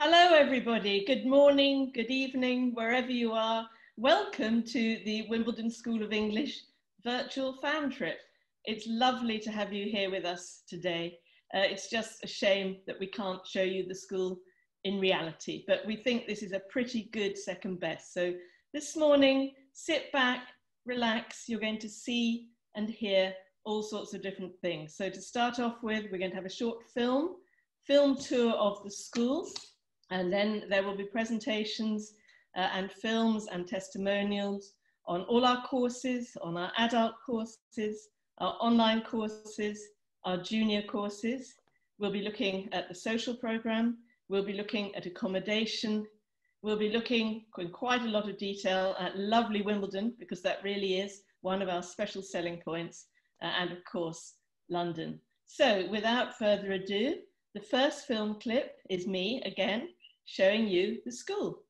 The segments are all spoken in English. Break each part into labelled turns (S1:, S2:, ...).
S1: Hello everybody, good morning, good evening, wherever you are. Welcome to the Wimbledon School of English virtual fan trip. It's lovely to have you here with us today. It's just a shame that we can't show you the school in reality, but we think this is a pretty good second best. So this morning, sit back, relax, you're going to see and hear all sorts of different things. So to start off with, we're going to have a short film tour of the school. And then there will be presentations and films and testimonials on all our courses, on our adult courses, our online courses, our junior courses. We'll be looking at the social program. We'll be looking at accommodation. We'll be looking in quite a lot of detail at lovely Wimbledon, because that really is one of our special selling points, and of course, London. So without further ado, the first film clip is me again, showing you the school.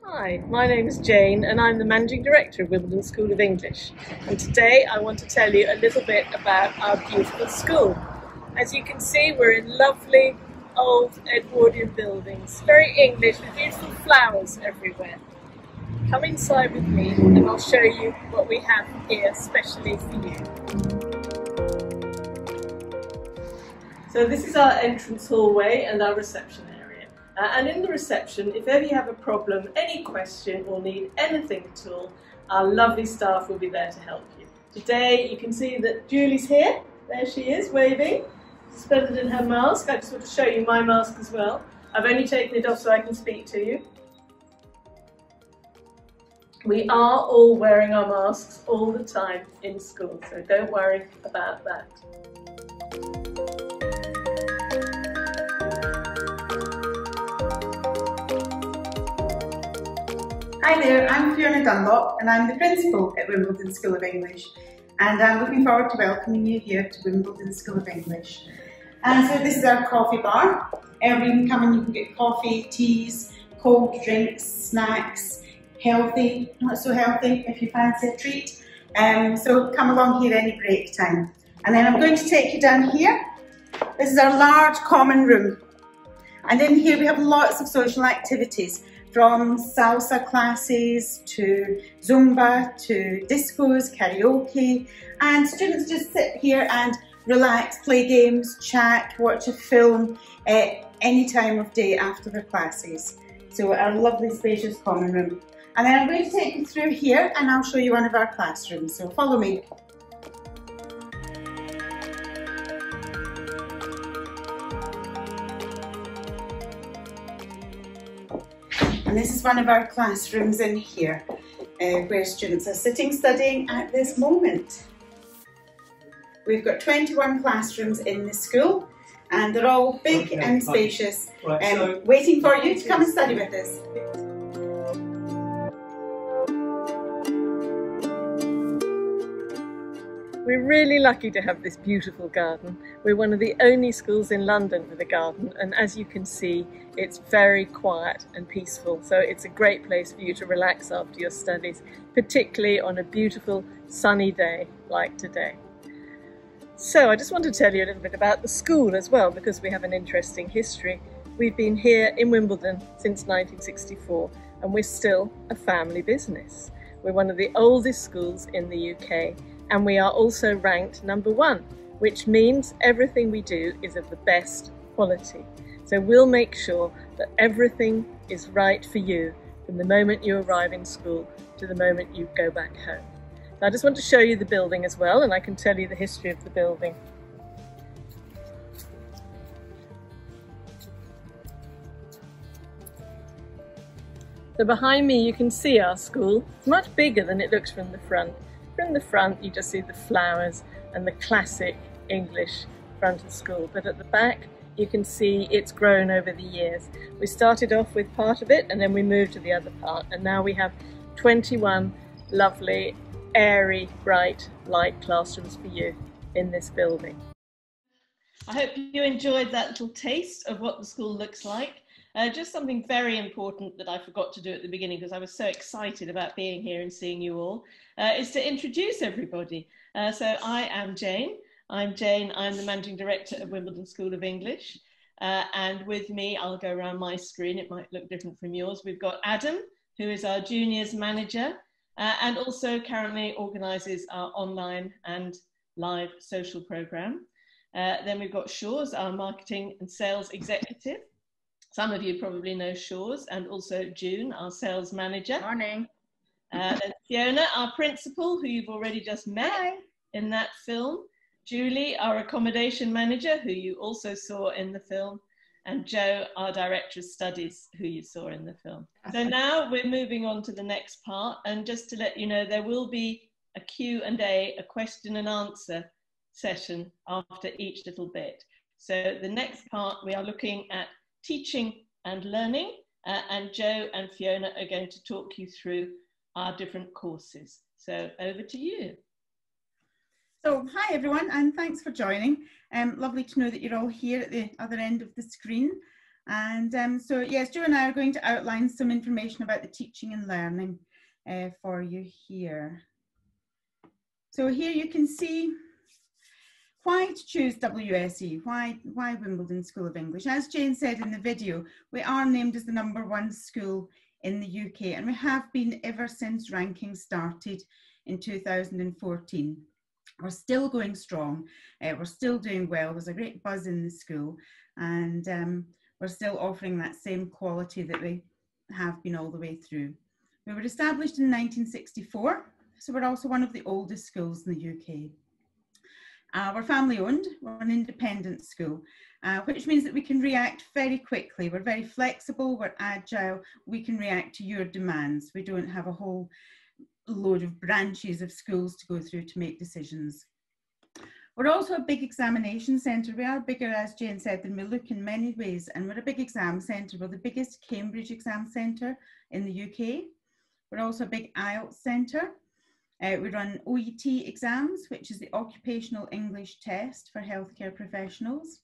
S1: Hi, my name is Jane and I'm the Managing Director of Wimbledon School of English, and today I want to tell you a little bit about our beautiful school. As you can see, we're in lovely old Edwardian buildings, very English with beautiful flowers everywhere. Come inside with me and I'll show you what we have here especially for you. So this is our entrance hallway and our reception area. And in the reception, if ever you have a problem, any question or need anything at all, our lovely staff will be there to help you. Today you can see that Julie's here. There she is, waving, suspended in her mask. I just want to show you my mask as well. I've only taken it off so I can speak to you. We are all wearing our masks all the time in school, so don't worry about that.
S2: Hi there, I'm Fiona Dunlop and I'm the Principal at Wimbledon School of English, and I'm looking forward to welcoming you here to Wimbledon School of English. And so this is our coffee bar. You can come and you can get coffee, teas, cold drinks, snacks, healthy, not so healthy if you fancy a treat. So come along here any break time. And then I'm going to take you down here. This is our large common room. And in here we have lots of social activities, from salsa classes to Zumba to discos, karaoke, and students just sit here and relax, play games, chat, watch a film any time of day after their classes. So our lovely spacious common room. And then I'm going to take you through here and I'll show you one of our classrooms, so follow me. And this is one of our classrooms in here. where students are sitting studying at this moment. We've got 21 classrooms in the school, and they're all big and spacious, waiting for you to come and study with us.
S3: We're really lucky to have this beautiful garden. We're one of the only schools in London with a garden, and as you can see, it's very quiet and peaceful. So it's a great place for you to relax after your studies, particularly on a beautiful sunny day like today. So I just want to tell you a little bit about the school as well, because we have an interesting history. We've been here in Wimbledon since 1964, and we're still a family business. We're one of the oldest schools in the UK. And we are also ranked #1, which means everything we do is of the best quality. So we'll make sure that everything is right for you from the moment you arrive in school to the moment you go back home. So I just want to show you the building as well, and I can tell you the history of the building. So behind me you can see our school. It's much bigger than it looks from the front. From the front you just see the flowers and the classic English front of school, but at the back you can see it's grown over the years. We started off with part of it and then we moved to the other part, and now we have 21 lovely, airy, bright, light classrooms for you in this building.
S1: I hope you enjoyed that little taste of what the school looks like. Just something very important that I forgot to do at the beginning, because I was so excited about being here and seeing you all, is to introduce everybody. So I am Jane. I'm Jane. I'm the Managing Director of Wimbledon School of English. And with me, I'll go around my screen. It might look different from yours. We've got Adam, who is our Juniors Manager, and also currently organises our online and live social programme. Then we've got Shaw's, our Marketing and Sales Executive. Some of you probably know Shaw's, and also June, our Sales Manager.
S2: Morning.
S1: And Fiona, our Principal, who you've already just met in that film. Julie, our Accommodation Manager, who you also saw in the film. And Joe, our Director of Studies, who you saw in the film. So now we're moving on to the next part. And just to let you know, there will be a Q&A, a question and answer session after each little bit. So the next part, we are looking at teaching and learning, and Joe and Fiona are going to talk you through our different courses. So over to you.
S2: So hi everyone, and thanks for joining. Lovely to know that you're all here at the other end of the screen. And so yes, Joe and I are going to outline some information about the teaching and learning for you here. So here you can see why to choose WSE, why Wimbledon School of English. As Jane said in the video, we are named as the #1 school in the UK, and we have been ever since rankings started in 2014. We're still going strong, we're still doing well, there's a great buzz in the school, and we're still offering that same quality that we have been all the way through. We were established in 1964, so we're also one of the oldest schools in the UK. We're family owned, we're an independent school, which means that we can react very quickly. We're very flexible, we're agile, we can react to your demands. We don't have a whole load of branches of schools to go through to make decisions. We're also a big examination centre. We are bigger, as Jane said, than we look in many ways, and we're a big exam centre. We're the biggest Cambridge exam centre in the UK. We're also a big IELTS centre. We run OET exams, which is the Occupational English Test for healthcare professionals.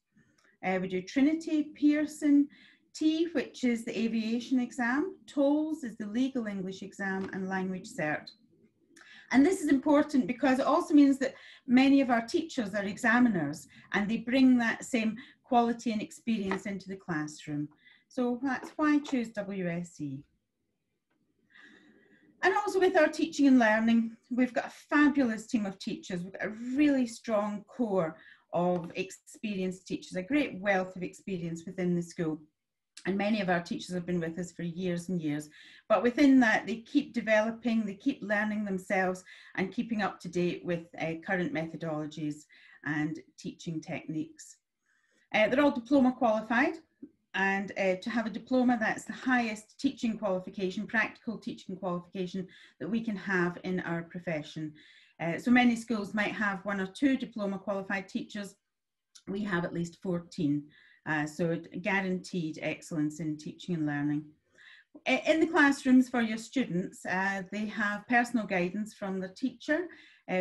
S2: We do Trinity, Pearson, T, which is the aviation exam, TOLS is the legal English exam, and language cert. And this is important because it also means that many of our teachers are examiners, and they bring that same quality and experience into the classroom. So that's why I choose WSE. And also with our teaching and learning, we've got a fabulous team of teachers. We've got a really strong core of experienced teachers, a great wealth of experience within the school. And many of our teachers have been with us for years and years. But within that, they keep developing, they keep learning themselves and keeping up to date with current methodologies and teaching techniques. They're all diploma qualified. and to have a diploma, that's the highest teaching qualification, practical teaching qualification that we can have in our profession. So many schools might have 1 or 2 diploma qualified teachers. We have at least 14, so guaranteed excellence in teaching and learning. In the classrooms for your students, they have personal guidance from the teacher.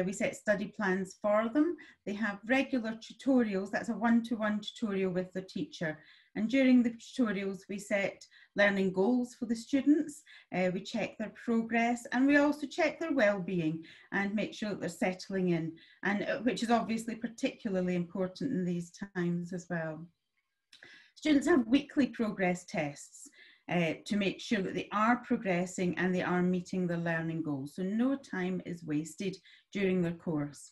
S2: We set study plans for them. They have regular tutorials, that's a one-to-one tutorial with the teacher. And during the tutorials, we set learning goals for the students. We check their progress, and we also check their well-being and make sure that they're settling in, and which is obviously particularly important in these times as well. Students have weekly progress tests to make sure that they are progressing and they are meeting their learning goals. So no time is wasted during their course.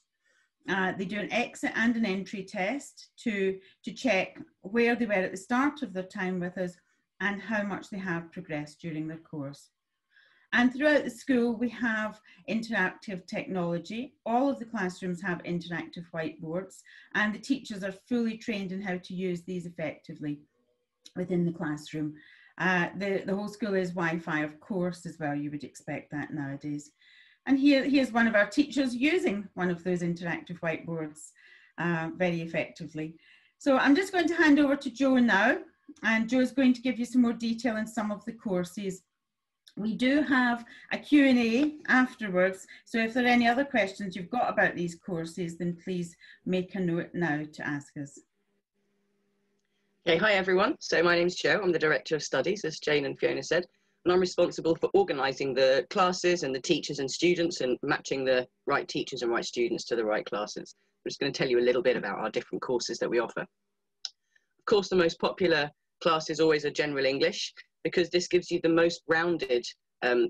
S2: They do an exit and an entry test to check where they were at the start of their time with us and how much they have progressed during their course. And throughout the school, we have interactive technology. All of the classrooms have interactive whiteboards, and the teachers are fully trained in how to use these effectively within the classroom. The whole school is Wi-Fi, of course, as well. You would expect that nowadays. And here's one of our teachers using one of those interactive whiteboards very effectively. So I'm just going to hand over to Jo now, and Jo is going to give you some more detail on some of the courses. We do have a Q&A afterwards, so if there are any other questions you've got about these courses, then please make a note now to ask us.
S4: Okay, hi everyone. So my name's Jo. I'm the Director of Studies, as Jane and Fiona said, and I'm responsible for organising the classes and the teachers and students and matching the right teachers and right students to the right classes. I'm just going to tell you a little bit about our different courses that we offer. Of course, the most popular class is always a general English, because this gives you the most rounded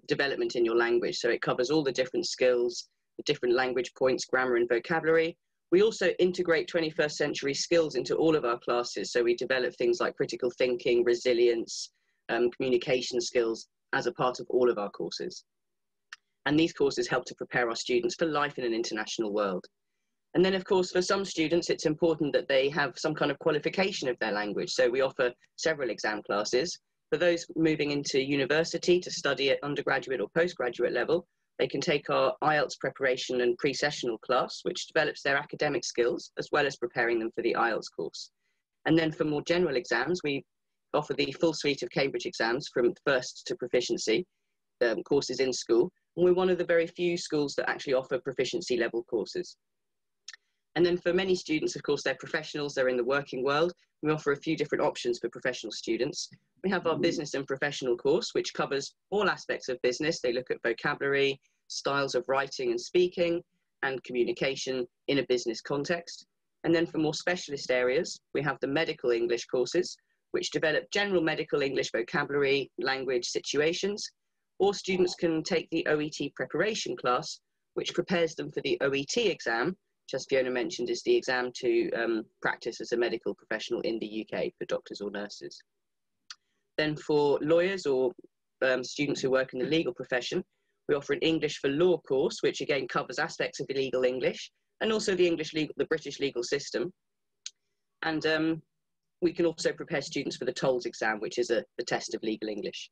S4: development in your language. So it covers all the different skills, the different language points, grammar and vocabulary. We also integrate 21st century skills into all of our classes. So we develop things like critical thinking, resilience, communication skills as a part of all of our courses. And these courses help to prepare our students for life in an international world. And then, of course, for some students, it's important that they have some kind of qualification of their language. So we offer several exam classes. For those moving into university to study at undergraduate or postgraduate level, they can take our IELTS preparation and pre-sessional class, which develops their academic skills, as well as preparing them for the IELTS course. And then for more general exams, we offer the full suite of Cambridge exams from first to proficiency courses in school. And we're one of the very few schools that actually offer proficiency level courses. And then for many students, of course, they're professionals, they're in the working world. We offer a few different options for professional students. We have our business and professional course, which covers all aspects of business. They look at vocabulary, styles of writing and speaking, and communication in a business context. And then for more specialist areas, we have the medical English courses, which develop general medical English vocabulary, language, situations. Or students can take the OET preparation class, which prepares them for the OET exam, which, as Fiona mentioned, is the exam to practice as a medical professional in the UK for doctors or nurses. Then for lawyers or students who work in the legal profession, we offer an English for Law course, which again covers aspects of legal English and also the British legal system. And we can also prepare students for the TOLS exam, which is the test of legal English.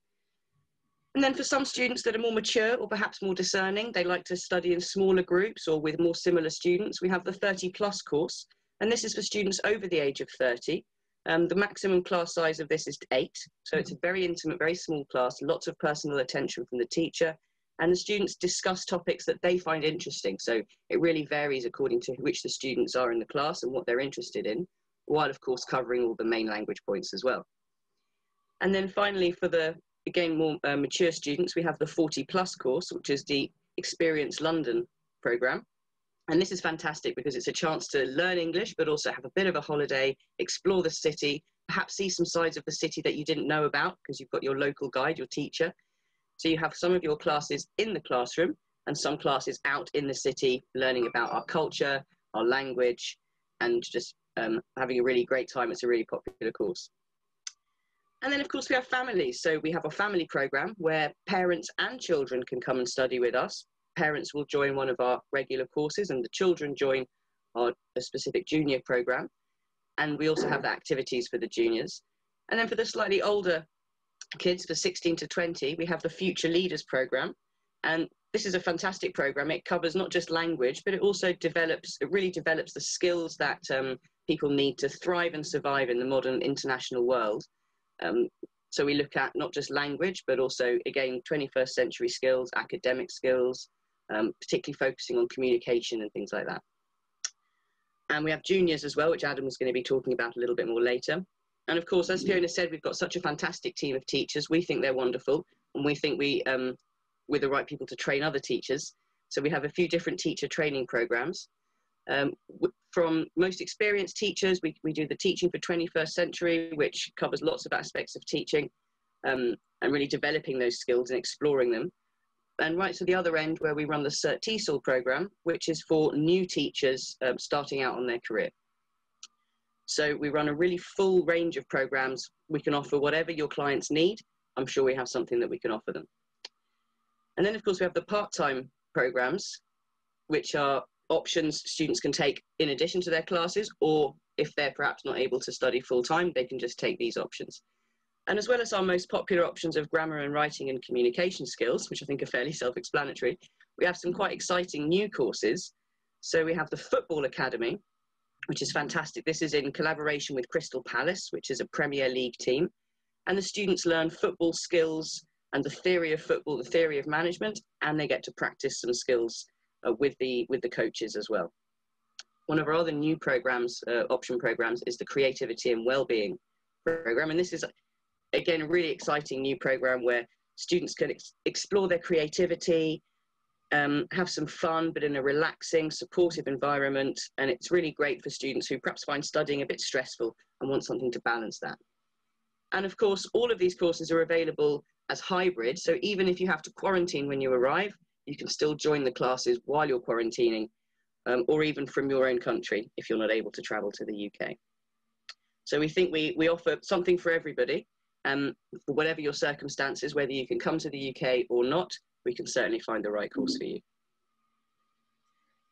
S4: And then for some students that are more mature or perhaps more discerning, they like to study in smaller groups or with more similar students, we have the 30+ course. And this is for students over the age of 30. The maximum class size of this is 8. So it's a very intimate, very small class, lots of personal attention from the teacher. And the students discuss topics that they find interesting. So it really varies according to which the students are in the class and what they're interested in, while of course covering all the main language points as well. And then finally, for the again, more mature students, we have the 40+ course, which is the Experience London programme. And this is fantastic because it's a chance to learn English, but also have a bit of a holiday, explore the city, perhaps see some sides of the city that you didn't know about because you've got your local guide, your teacher. So you have some of your classes in the classroom and some classes out in the city, learning about our culture, our language, and just having a really great time. It's a really popular course. And then, of course, we have families. So we have a family program where parents and children can come and study with us. Parents will join one of our regular courses and the children join a specific junior program. And we also have the activities for the juniors. And then for the slightly older kids, for 16 to 20, we have the Future Leaders program. And this is a fantastic program. It covers not just language, but it also really develops the skills that people need to thrive and survive in the modern international world. So we look at not just language, but also, again, 21st century skills, academic skills, particularly focusing on communication and things like that. And we have juniors as well, which Adam was going to be talking about a little bit more later. And of course, as Fiona said, we've got such a fantastic team of teachers. We think they're wonderful, and we think we're the right people to train other teachers. So we have a few different teacher training programs. From most experienced teachers, we do the Teaching for 21st Century, which covers lots of aspects of teaching, and really developing those skills and exploring them. And right to the other end, where we run the Cert TESOL program, which is for new teachers starting out on their career. So we run a really full range of programs. We can offer whatever your clients need. I'm sure we have something that we can offer them. And then, of course, we have the part-time programs, which are options students can take in addition to their classes, or if they're perhaps not able to study full-time, they can just take these options. And as well as our most popular options of grammar and writing and communication skills, which I think are fairly self-explanatory, we have some quite exciting new courses. So we have the Football Academy, which is fantastic. This is in collaboration with Crystal Palace, which is a Premier League team. And the students learn football skills and the theory of football, the theory of management, and they get to practice some skills with the coaches as well. One of our other new programs, option programs, is the Creativity and Wellbeing program. And this is, again, a really exciting new program where students can explore their creativity, have some fun, but in a relaxing, supportive environment. And it's really great for students who perhaps find studying a bit stressful and want something to balance that. And of course, all of these courses are available as hybrid. So even if you have to quarantine when you arrive, you can still join the classes while you're quarantining, or even from your own country if you're not able to travel to the UK. So we think we offer something for everybody. For whatever your circumstances, whether you can come to the UK or not, we can certainly find the right course for you.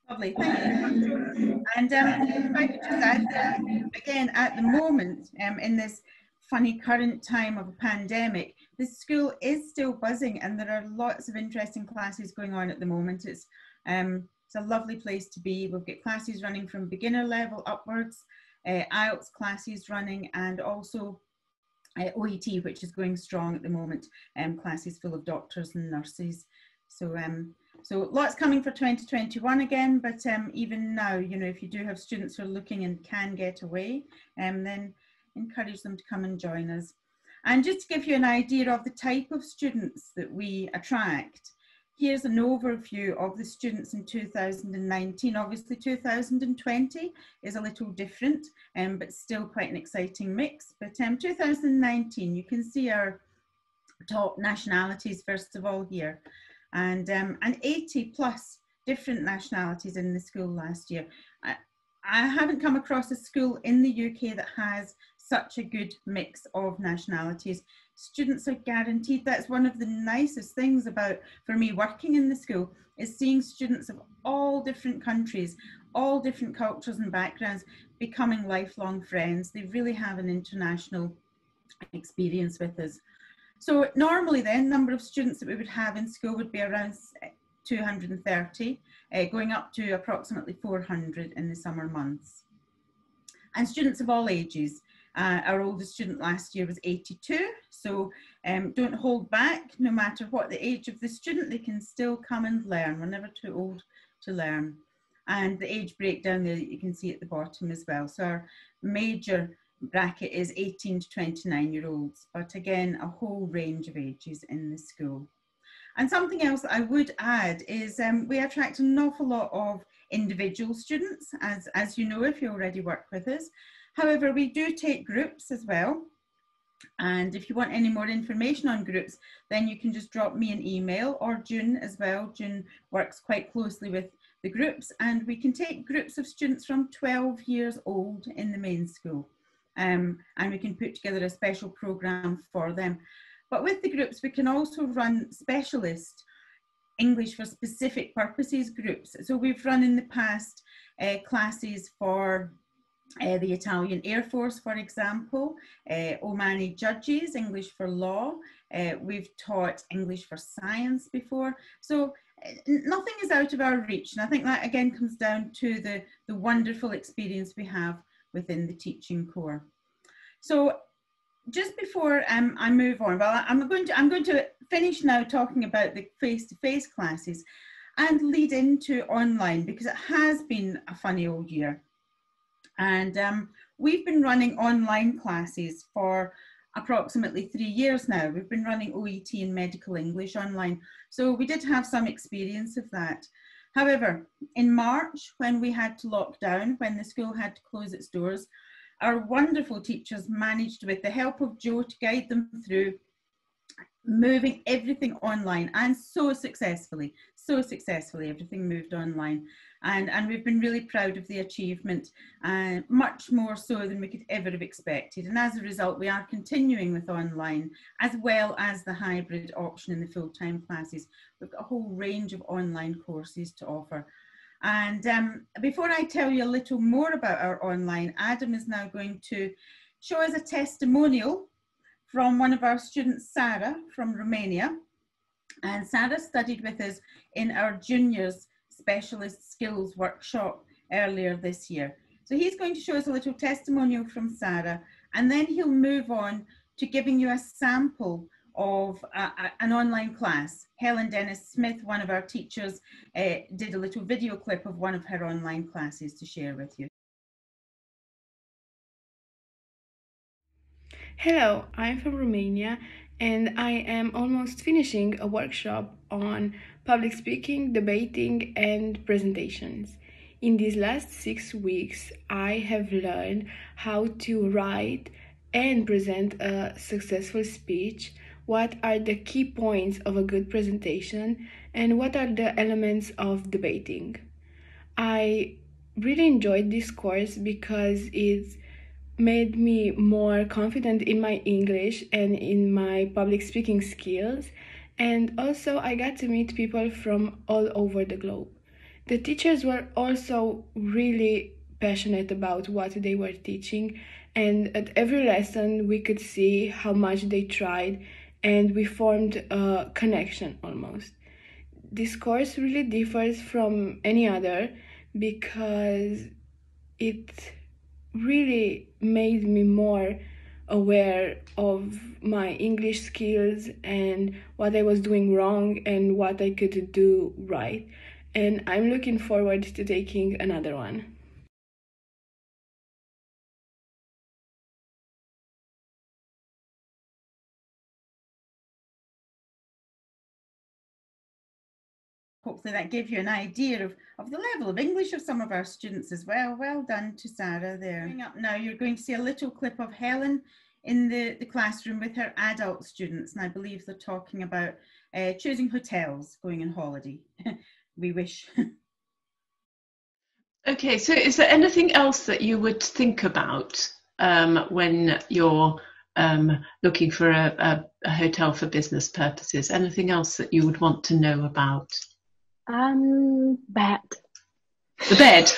S2: Lovely, thank you. And if I could just add that, again, at the moment, in this funny current time of a pandemic, the school is still buzzing and there are lots of interesting classes going on at the moment. It's a lovely place to be. We've got classes running from beginner level upwards, IELTS classes running, and also OET, which is going strong at the moment, classes full of doctors and nurses. So lots coming for 2021 again, but even now, you know, if you do have students who are looking and can get away, then encourage them to come and join us. And just to give you an idea of the type of students that we attract, here's an overview of the students in 2019. Obviously 2020 is a little different, but still quite an exciting mix. But 2019, you can see our top nationalities first of all here, and 80 plus different nationalities in the school last year. I haven't come across a school in the UK that has such a good mix of nationalities. Students are guaranteed. That's one of the nicest things about, for me, working in the school, is seeing students of all different countries, all different cultures and backgrounds, becoming lifelong friends. They really have an international experience with us. So normally then, number of students that we would have in school would be around 230, going up to approximately 400 in the summer months. And students of all ages. Our oldest student last year was 82, so don't hold back. No matter what the age of the student, they can still come and learn. We're never too old to learn. And the age breakdown there you can see at the bottom as well. So our major bracket is 18 to 29-year-olds, but again, a whole range of ages in the school. And something else I would add is we attract an awful lot of individual students, as you know if you already work with us. However, we do take groups as well. And if you want any more information on groups, then you can just drop me an email, or June as well. June works quite closely with the groups, and we can take groups of students from 12 years old in the main school. And we can put together a special program for them. But with the groups, we can also run specialist English for specific purposes groups. So we've run in the past classes for the Italian Air Force, for example, Omani judges, English for law. We've taught English for science before. So nothing is out of our reach. And I think that again comes down to the wonderful experience we have within the teaching corps. So just before I move on, well, I'm going to finish now talking about the face-to-face classes and lead into online, because it has been a funny old year. And we've been running online classes for approximately 3 years now. We've been running OET and medical English online. So we did have some experience of that. However, in March, when we had to lock down, when the school had to close its doors, our wonderful teachers managed, with the help of Joe, to guide them through moving everything online, and so successfully everything moved online, and we've been really proud of the achievement, much more so than we could ever have expected. And as a result, we are continuing with online as well as the hybrid option in the full-time classes. We've got a whole range of online courses to offer. And before I tell you a little more about our online, Adam is now going to show us a testimonial from one of our students, Sarah, from Romania. And Sarah studied with us in our juniors specialist skills workshop earlier this year. So he's going to show us a little testimonial from Sarah, and then he'll move on to giving you a sample of an online class. Helen Dennis Smith, one of our teachers, did a little video clip of one of her online classes to share with you.
S5: Hello, I'm from Romania and I am almost finishing a workshop on public speaking, debating and presentations. In these last 6 weeks, I have learned how to write and present a successful speech, what are the key points of a good presentation, and what are the elements of debating. I really enjoyed this course because it's made me more confident in my English and in my public speaking skills, and also I got to meet people from all over the globe. The teachers were also really passionate about what they were teaching, and at every lesson we could see how much they tried, and we formed a connection almost. This course really differs from any other because it really made me more aware of my English skills and what I was doing wrong and what I could do right. And I'm looking forward to taking another one.
S2: Hopefully that gave you an idea of the level of English of some of our students as well. Well done to Sarah there. Coming up now, you're going to see a little clip of Helen in the classroom with her adult students, and I believe they're talking about choosing hotels, going on holiday. We wish.
S1: Okay, so is there anything else that you would think about when you're looking for a hotel for business purposes? Anything else that you would want to know about?
S6: Bed.
S1: The bed.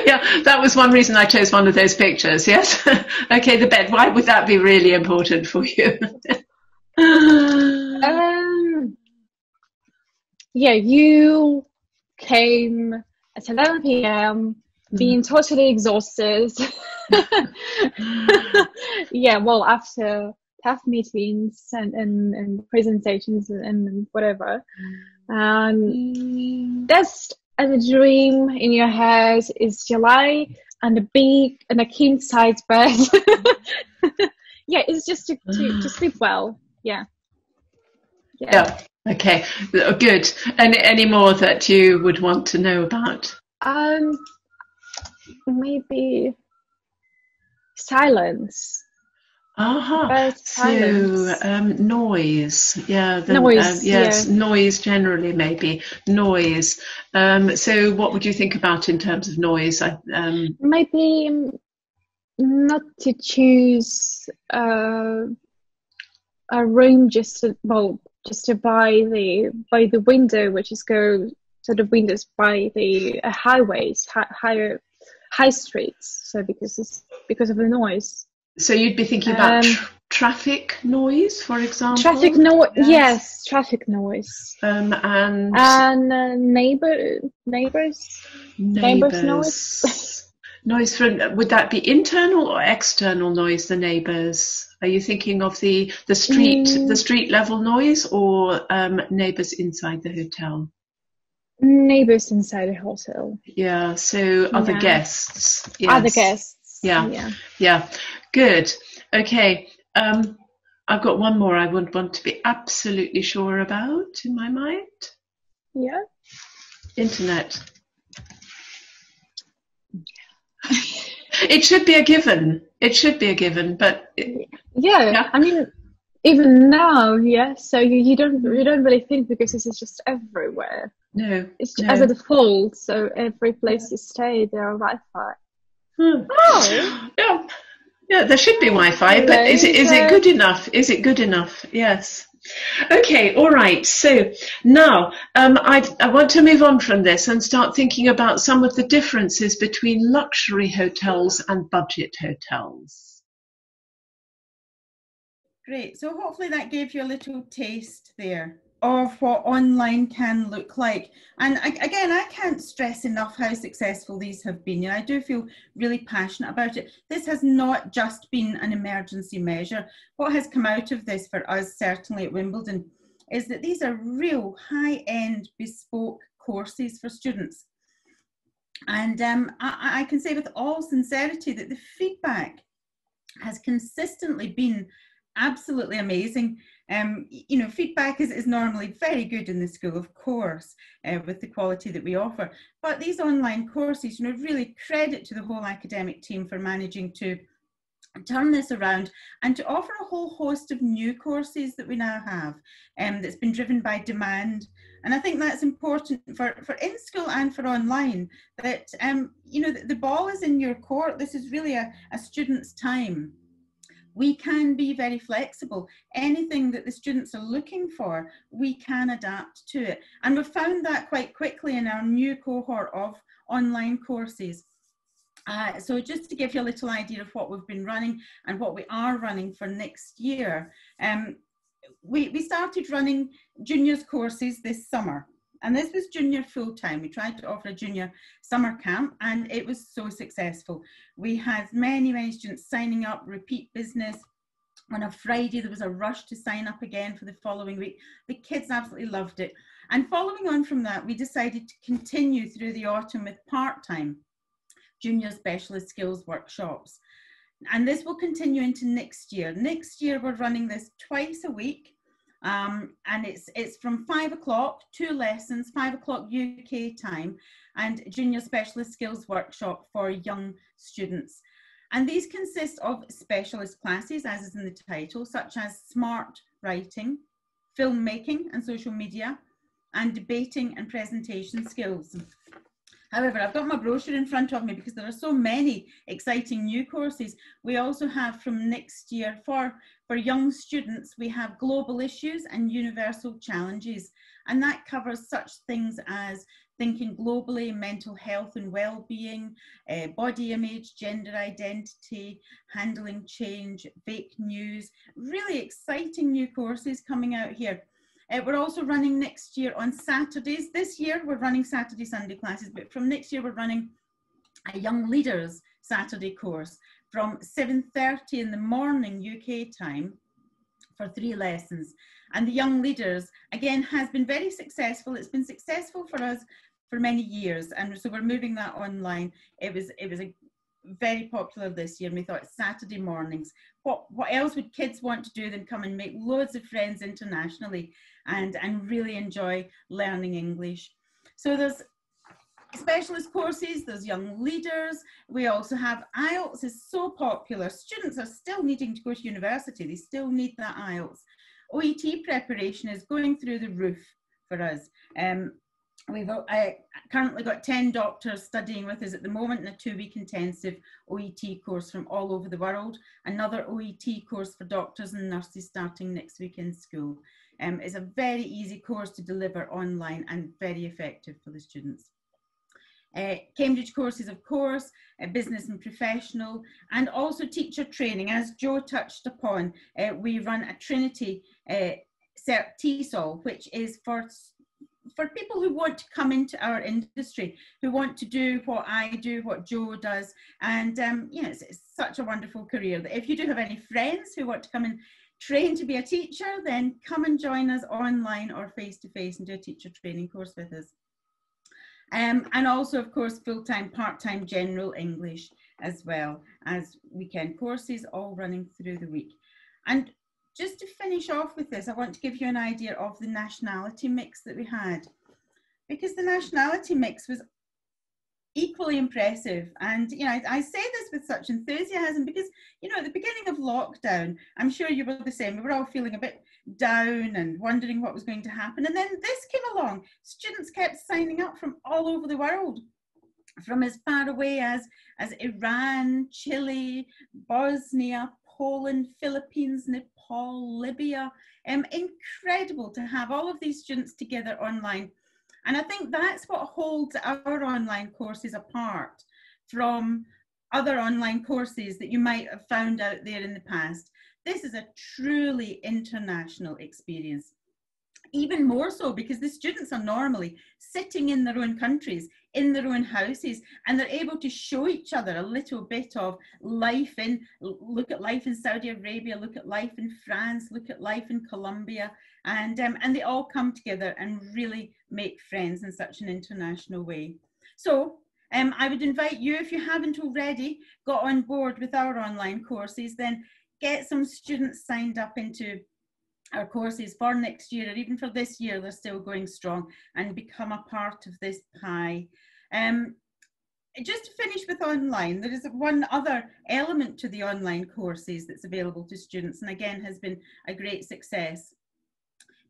S1: Yeah, that was one reason I chose one of those pictures. Yes. Okay, the bed. Why would that be really important for you?
S6: Yeah, you came at 11 p.m. being totally exhausted. Yeah, well, after tough meetings and presentations and whatever. That's as a dream in your head is July and a king size bed. Yeah, it's just to sleep well. Yeah.
S1: Okay, good. And any more that you would want to know about?
S6: Maybe silence.
S1: So noise. Yeah,
S6: noise.
S1: Yes, yeah. Noise generally, maybe noise. So what would you think about in terms of noise?
S6: Maybe not to choose a room just to by the window, which is go sort of windows by the highways, higher high streets. So because of the noise.
S7: So you'd be thinking about traffic noise, for example?
S6: Traffic noise, yes, traffic noise.
S7: And
S6: neighbors noise.
S7: Noise from, would that be internal or external noise, the neighbours? Are you thinking of the street level noise, or neighbours inside the hotel?
S6: Neighbours inside the hotel.
S7: Yeah, so other guests. Yes.
S6: Other guests.
S7: Yeah. Good. Okay. I've got one more I would want to be absolutely sure about in my mind.
S6: Yeah.
S7: Internet. It should be a given. But
S6: yeah. I mean, even now, so you don't really think, because this is just everywhere.
S7: No,
S6: it's as a default. So every place you stay, there are Wi-Fi.
S7: Oh, yeah. There should be Wi-Fi, but is it good enough? Is it good enough? Yes. Okay, all right. So now I want to move on from this and start thinking about some of the differences between luxury hotels and budget hotels.
S2: Great. So hopefully that gave you a little taste there of what online can look like. And again, I can't stress enough how successful these have been. And I do feel really passionate about it. This has not just been an emergency measure. What has come out of this for us, certainly at Wimbledon, is that these are real high-end bespoke courses for students. And I can say with all sincerity that the feedback has consistently been absolutely amazing. You know, feedback is normally very good in the school, of course, with the quality that we offer. But these online courses, you know, really credit to the whole academic team for managing to turn this around and to offer a whole host of new courses that we now have that's been driven by demand. And I think that's important for in school and for online, that, you know, the ball is in your court. This is really a student's time. We can be very flexible. Anything that the students are looking for, we can adapt to it. And we've found that quite quickly in our new cohort of online courses. So just to give you a little idea of what we've been running and what we are running for next year, we started running juniors courses this summer. And this was junior full-time. We tried to offer a junior summer camp, and it was so successful. We had many students signing up, repeat business. On a Friday, there was a rush to sign up again for the following week. The kids absolutely loved it. And following on from that, we decided to continue through the autumn with part-time junior specialist skills workshops. And this will continue into next year. Next year, we're running this twice a week. And it's from 5 o'clock, 2 lessons, 5 o'clock UK time, and junior specialist skills workshop for young students. And these consist of specialist classes, as is in the title, such as smart writing, filmmaking and social media, and debating and presentation skills. However, I've got my brochure in front of me because there are so many exciting new courses. We also have from next year for young students, we have global issues and universal challenges. And that covers such things as thinking globally, mental health and well-being, body image, gender identity, handling change, fake news. Really exciting new courses coming out here. We're also running next year on Saturdays. This year we're running Saturday, Sunday classes, but from next year we're running a Young Leaders Saturday course from 7:30 in the morning UK time for 3 lessons. And the Young Leaders, again, has been very successful. It's been successful for us for many years, and so we're moving that online. It was very popular this year, and we thought Saturday mornings. What else would kids want to do than come and make loads of friends internationally and really enjoy learning English? So there's specialist courses, there's Young Leaders. We also have IELTS is so popular. Students are still needing to go to university. They still need that IELTS. OET preparation is going through the roof for us. We've currently got 10 doctors studying with us at the moment in a 2-week intensive OET course from all over the world. Another OET course for doctors and nurses starting next week in school. It's a very easy course to deliver online and very effective for the students. Cambridge courses, of course, business and professional, and also teacher training. As Joe touched upon, we run a Trinity Cert TESOL, which is for people who want to come into our industry, who want to do what I do, what Joe does. And you know, it's such a wonderful career that if you do have any friends who want to come and train to be a teacher, then come and join us online or face-to-face and do a teacher training course with us. And also, of course, full-time, part-time general English, as well as weekend courses, all running through the week. And just to finish off with this, I want to give you an idea of the nationality mix that we had, because the nationality mix was equally impressive. And, you know, I say this with such enthusiasm because, you know, at the beginning of lockdown, I'm sure you were the same. We were all feeling a bit down and wondering what was going to happen. And then this came along. Students kept signing up from all over the world, from as far away as Iran, Chile, Bosnia, Poland, Philippines, Nepal, Libya. Incredible to have all of these students together online. And I think that's what holds our online courses apart from other online courses that you might have found out there in the past. This is a truly international experience. Even more so because the students are normally sitting in their own countries, in their own houses, and they're able to show each other a little bit of life look at life in Saudi Arabia, look at life in France, look at life in Colombia, and they all come together and really make friends in such an international way. So I would invite you, if you haven't already got on board with our online courses, then get some students signed up into our courses for next year, or even for this year, they're still going strong, and become a part of this pie. Just to finish with online, there is one other element to the online courses that's available to students, and again has been a great success,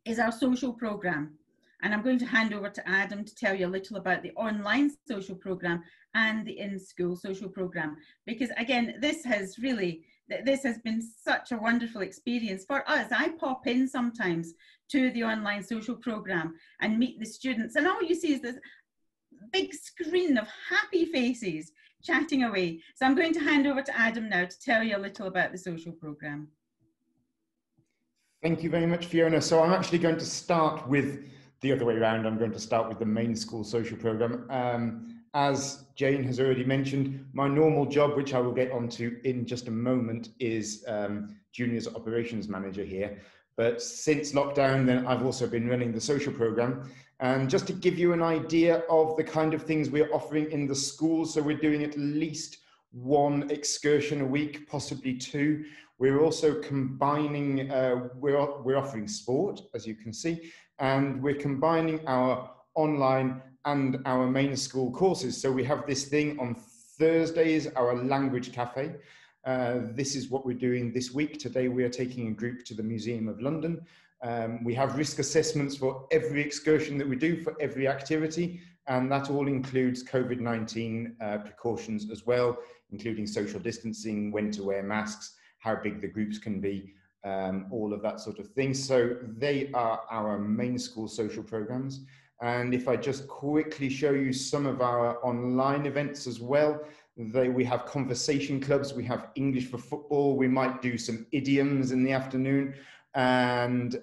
S2: is our social programme. And I'm going to hand over to Adam to tell you a little about the online social programme and the in-school social programme, because again, this has been such a wonderful experience for us. I pop in sometimes to the online social programme and meet the students, and all you see is this big screen of happy faces chatting away. So I'm going to hand over to Adam now to tell you a little about the social programme.
S8: Thank you very much, Fiona. So I'm actually going to start with the other way around. I'm going to start with the main school social programme. As Jane has already mentioned, my normal job, which I will get onto in just a moment, is Juniors Operations Manager here. But since lockdown, then I've also been running the social programme. And just to give you an idea of the kind of things we're offering in the school, so we're doing at least one excursion a week, possibly two. We're also combining, we're offering sport, as you can see, and we're combining our online and our main school courses. So we have this thing on Thursdays, our language cafe. This is what we're doing this week. Today we are taking a group to the Museum of London. We have risk assessments for every excursion that we do, for every activity, and that all includes COVID-19 precautions as well, including social distancing, when to wear masks, how big the groups can be, all of that sort of thing. So they are our main school social programs. And if I just quickly show you some of our online events as well, we have conversation clubs, we have English for football, we might do some idioms in the afternoon. And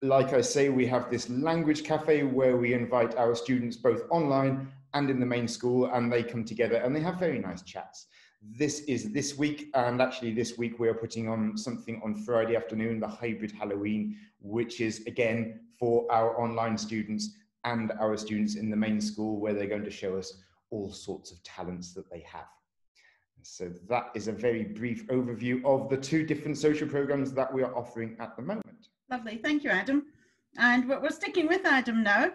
S8: like I say, we have this language cafe where we invite our students both online and in the main school, and they come together and they have very nice chats. This is this week, and actually this week we are putting on something on Friday afternoon, the hybrid Halloween, which is again for our online students and our students in the main school, where they're going to show us all sorts of talents that they have. So that is a very brief overview of the two different social programs that we are offering at the moment.
S2: Lovely, thank you, Adam. And we're sticking with Adam now.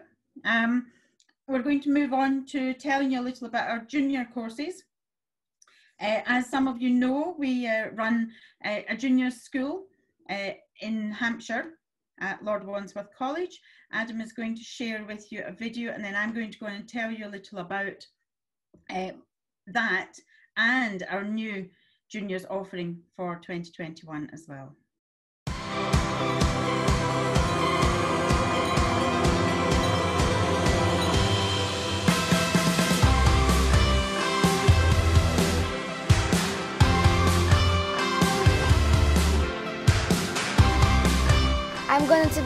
S2: We're going to move on to telling you a little about our junior courses. As some of you know, we run a junior school in Hampshire at Lord Wandsworth College. Adam is going to share with you a video, and then I'm going to go and tell you a little about that and our new juniors offering for 2021 as well.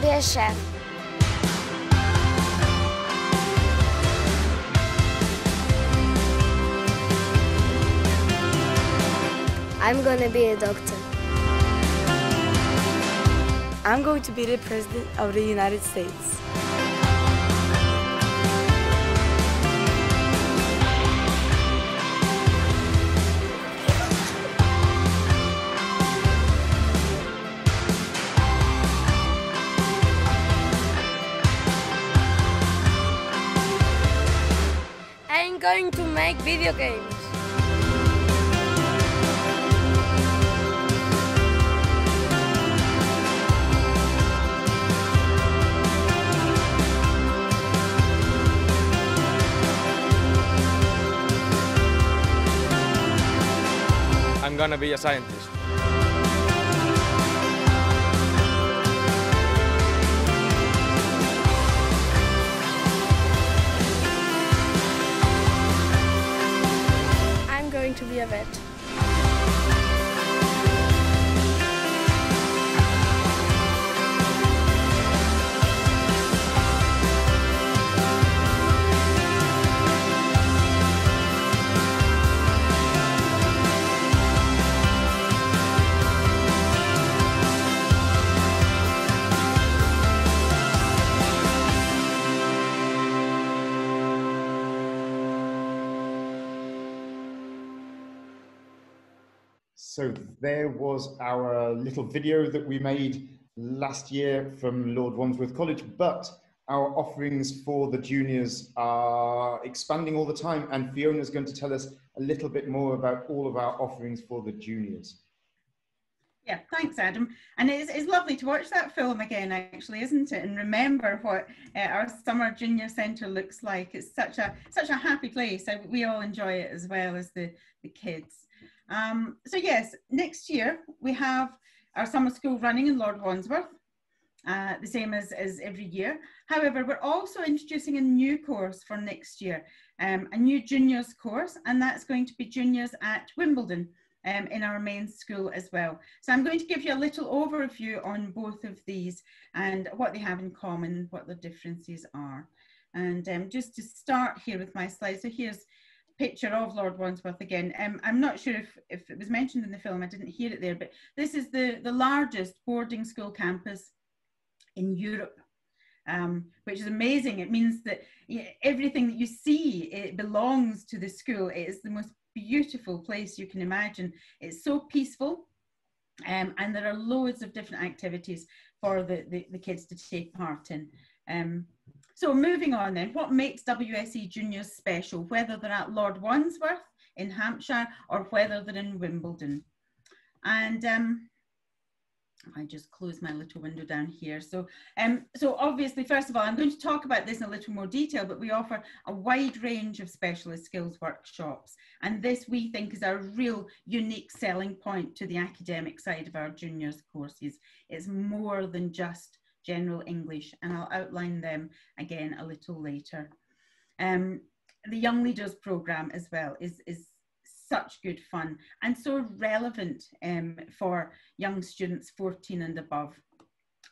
S9: be a chef. I'm gonna be a doctor.
S10: I'm going to be the President of the United States.
S9: I'm going to make video games.
S11: I'm gonna be a scientist.
S9: I'm going to be a vet.
S8: So there was our little video that we made last year from Lord Wandsworth College, but our offerings for the juniors are expanding all the time, and Fiona's going to tell us a little bit more about all of our offerings for the juniors.
S2: Yeah, thanks, Adam. And it's lovely to watch that film again, actually, isn't it? And remember what our summer junior centre looks like. It's such a happy place. We all enjoy it as well as the kids. So yes, next year we have our summer school running in Lord Wandsworth, the same as every year. However, we're also introducing a new course for next year, a new juniors course, and that's going to be juniors at Wimbledon in our main school as well. So I'm going to give you a little overview on both of these and what they have in common, what the differences are. And just to start here with my slide, so here's picture of Lord Wandsworth again. I'm not sure if it was mentioned in the film, I didn't hear it there, but this is the largest boarding school campus in Europe, which is amazing. It means that everything that you see, it belongs to the school. It is the most beautiful place you can imagine. It's so peaceful, and there are loads of different activities for the kids to take part in. So moving on then, what makes WSE Juniors special, whether they're at Lord Wandsworth in Hampshire or whether they're in Wimbledon? And I just close my little window down here. So obviously, first of all, I'm going to talk about this in a little more detail, but we offer a wide range of specialist skills workshops. And this, we think, is our real unique selling point to the academic side of our juniors courses. It's more than just general English, and I'll outline them again a little later. The Young Leaders programme as well is such good fun and so relevant for young students 14 and above,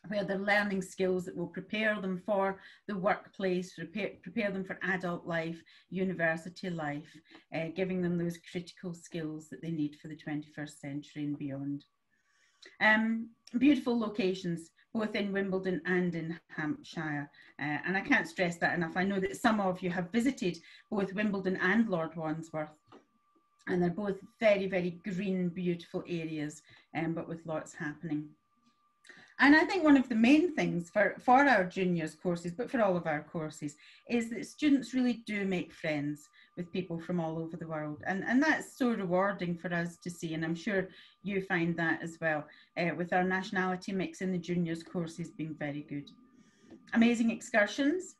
S2: where they're learning skills that will prepare them for the workplace, prepare them for adult life, university life, giving them those critical skills that they need for the 21st century and beyond. Beautiful locations, both in Wimbledon and in Hampshire. And I can't stress that enough. I know that some of you have visited both Wimbledon and Lord Wandsworth, and they're both very, very green, beautiful areas, but with lots happening. And I think one of the main things for our juniors courses, but for all of our courses, is that students really do make friends with people from all over the world. And that's so rewarding for us to see. And I'm sure you find that as well, with our nationality mix in the juniors courses being very good. Amazing excursions,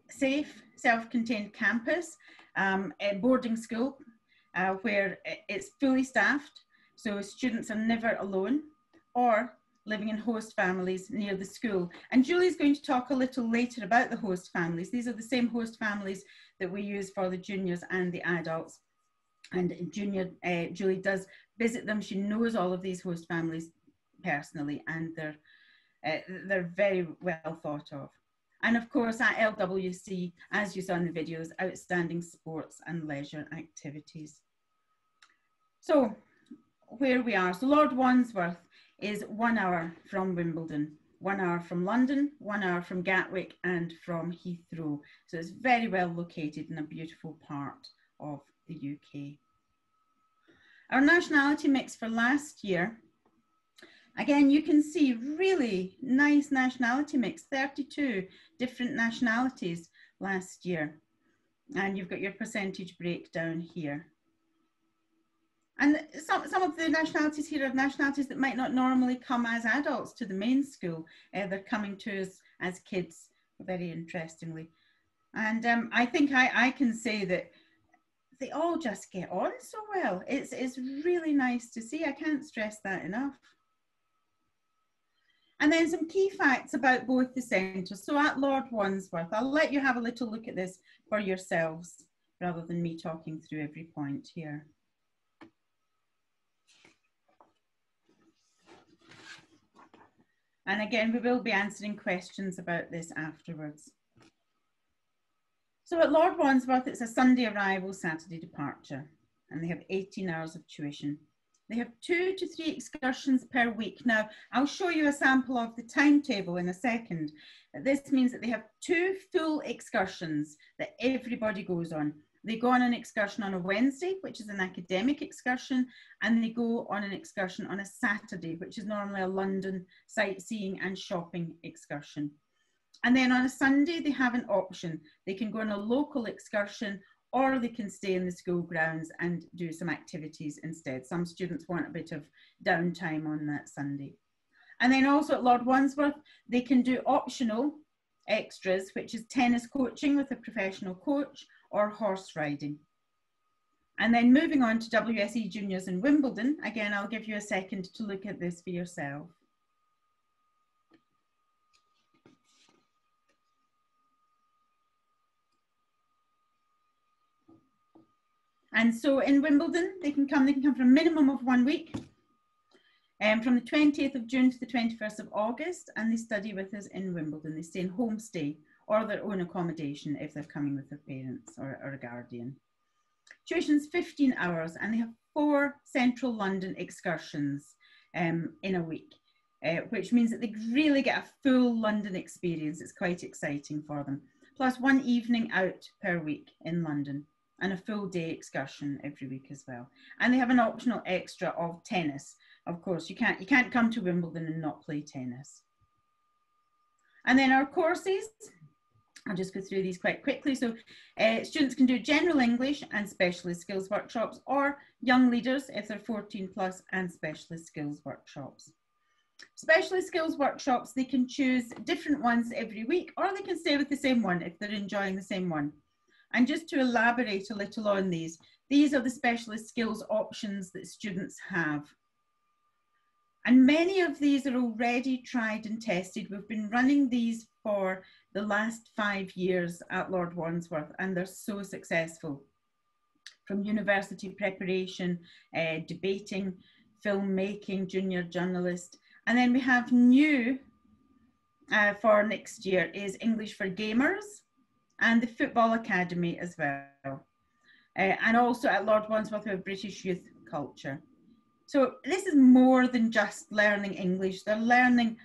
S2: safe, self-contained campus, a boarding school where it's fully staffed, so students are never alone, or living in host families near the school. And Julie's going to talk a little later about the host families. These are the same host families that we use for the juniors and the adults. And Julie does visit them. She knows all of these host families personally, and they're They're very well thought of. And of course at LWC, as you saw in the videos, outstanding sports and leisure activities. So where we are, so Lord Wandsworth is 1 hour from Wimbledon, 1 hour from London, 1 hour from Gatwick and from Heathrow. So it's very well located in a beautiful part of the UK. Our nationality mix for last year, again, you can see really nice nationality mix, 32 different nationalities last year. And you've got your percentage breakdown here. And some of the nationalities here are nationalities that might not normally come as adults to the main school. They're coming to us as kids, very interestingly. And I think I can say that they all just get on so well. It's really nice to see. I can't stress that enough. And then some key facts about both the centres. So at Lord Wandsworth, I'll let you have a little look at this for yourselves rather than me talking through every point here. And again, we will be answering questions about this afterwards. So at Lord Wandsworth, it's a Sunday arrival, Saturday departure, and they have 18 hours of tuition. They have 2 to 3 excursions per week. Now, I'll show you a sample of the timetable in a second. This means that they have 2 full excursions that everybody goes on. They go on an excursion on a Wednesday, which is an academic excursion, and they go on an excursion on a Saturday, which is normally a London sightseeing and shopping excursion. And then on a Sunday, they have an option. They can go on a local excursion, or they can stay in the school grounds and do some activities instead. Some students want a bit of downtime on that Sunday. And then also at Lord Wandsworth, they can do optional extras, which is tennis coaching with a professional coach or horse riding. And then moving on to WSE Juniors in Wimbledon, again, I'll give you a second to look at this for yourself. And so in Wimbledon, they can come for a minimum of 1 week, from the 20th of June to the 21st of August, and they study with us in Wimbledon. They stay in homestay or their own accommodation if they're coming with their parents or a guardian. Tuition's 15 hours, and they have 4 central London excursions in a week, which means that they really get a full London experience. It's quite exciting for them. Plus 1 evening out per week in London, and a full day excursion every week as well. And they have an optional extra of tennis. Of course, you can't come to Wimbledon and not play tennis. And then our courses, I'll just go through these quite quickly. So students can do general English and specialist skills workshops, or young leaders if they're 14 plus, and specialist skills workshops. Specialist skills workshops, they can choose different ones every week, or they can stay with the same one if they're enjoying the same one. And just to elaborate a little on these are the specialist skills options that students have. And many of these are already tried and tested. We've been running these for the last 5 years at Lord Wandsworth, and they're so successful. From university preparation, debating, filmmaking, junior journalist. And then we have new for next year is English for Gamers, and the Football Academy as well. And also at Lord Wandsworth, we have British Youth Culture. So this is more than just learning English. They're learning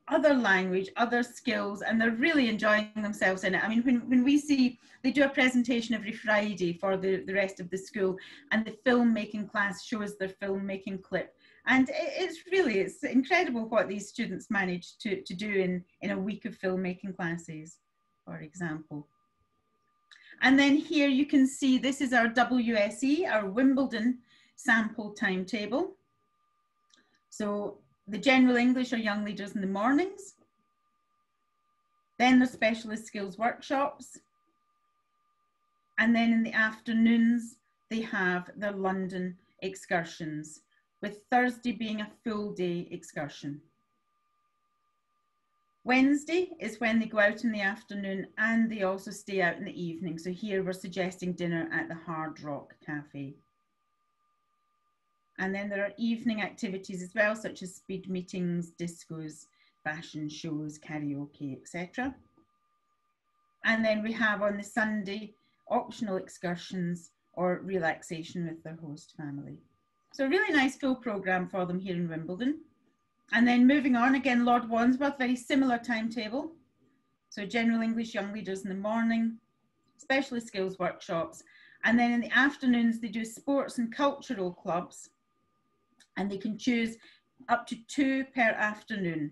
S2: other language, other skills, and they're really enjoying themselves in it. I mean, when we see, they do a presentation every Friday for the rest of the school, and the filmmaking class shows their filmmaking clip. And it's incredible what these students manage to do in a week of filmmaking classes, for example. And then here you can see, this is our WSE, our Wimbledon sample timetable. So the general English are young leaders in the mornings. Then the specialist skills workshops. And then in the afternoons, they have their London excursions, with Thursday being a full day excursion. Wednesday is when they go out in the afternoon, and they also stay out in the evening. So here we're suggesting dinner at the Hard Rock Cafe. And then there are evening activities as well, such as speed meetings, discos, fashion shows, karaoke, etc. And then we have on the Sunday optional excursions or relaxation with their host family. So a really nice full programme for them here in Wimbledon. And then moving on, again, Lord Wandsworth, very similar timetable. So general English young leaders in the morning, specialist skills workshops, and then in the afternoons they do sports and cultural clubs, and they can choose up to 2 per afternoon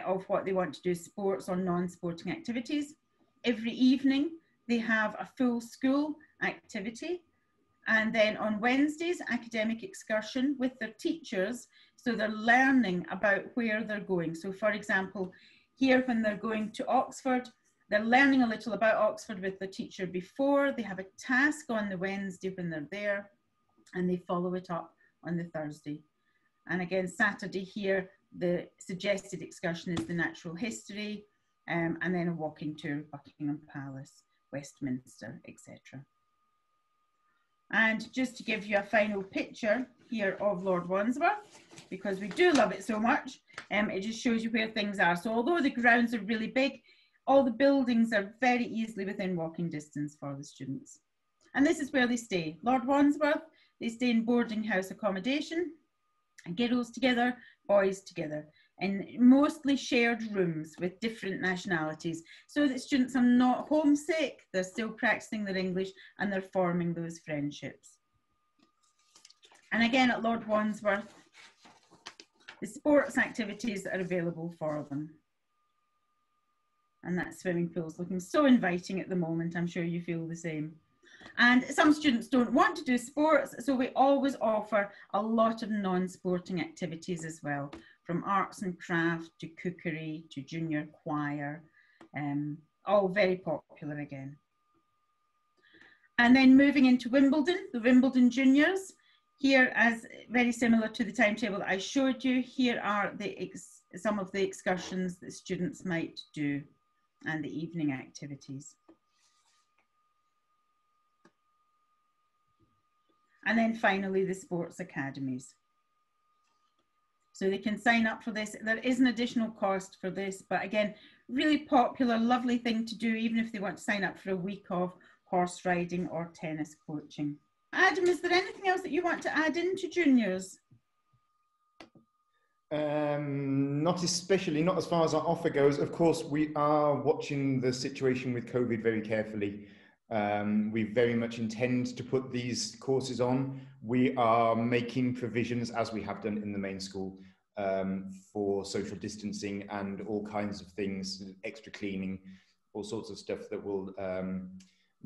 S2: of what they want to do, sports or non-sporting activities. Every evening they have a full school activity, and then on Wednesdays, academic excursion with their teachers, so they're learning about where they're going. So for example, here when they're going to Oxford, they're learning a little about Oxford with the teacher before. They have a task on the Wednesday when they're there, and they follow it up on the Thursday. And again, Saturday here, the suggested excursion is the natural history, and then a walking tour, Buckingham Palace, Westminster, etc. And just to give you a final picture here of Lord Wandsworth, because we do love it so much, it just shows you where things are. So although the grounds are really big, all the buildings are very easily within walking distance for the students. And this is where they stay. Lord Wandsworth, they stay in boarding house accommodation, girls together, boys together, in mostly shared rooms with different nationalities, so that students are not homesick, they're still practicing their English, and they're forming those friendships. And again, at Lord Wandsworth, the sports activities are available for them. And that swimming pool is looking so inviting at the moment. I'm sure you feel the same. And some students don't want to do sports, so we always offer a lot of non-sporting activities as well, from arts and craft to cookery to junior choir, all very popular again. And then moving into Wimbledon, the Wimbledon juniors, here as very similar to the timetable that I showed you, here are some of the excursions that students might do and the evening activities. And then finally, the sports academies. So they can sign up for this. There is an additional cost for this, but again, really popular, lovely thing to do, even if they want to sign up for a week of horse riding or tennis coaching. Adam, is there anything else that you want to add into juniors?
S8: Not especially, not as far as our offer goes. Of course, we are watching the situation with COVID very carefully. We very much intend to put these courses on. We are making provisions, as we have done in the main school, for social distancing and all kinds of things, extra cleaning, all sorts of stuff that will,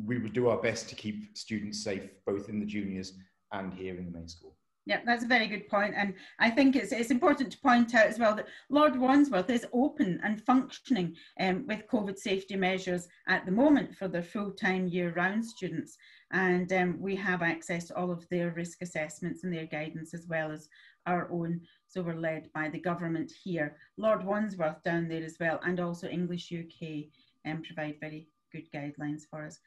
S8: we will do our best to keep students safe, both in the juniors and here in the main school.
S2: Yeah, that's a very good point. And I think it's important to point out as well that Lord Wandsworth is open and functioning with COVID safety measures at the moment for their full-time year-round students. And we have access to all of their risk assessments and their guidance as well as our own. So we're led by the government here. Lord Wandsworth down there as well, and also English UK provide very good guidelines for us.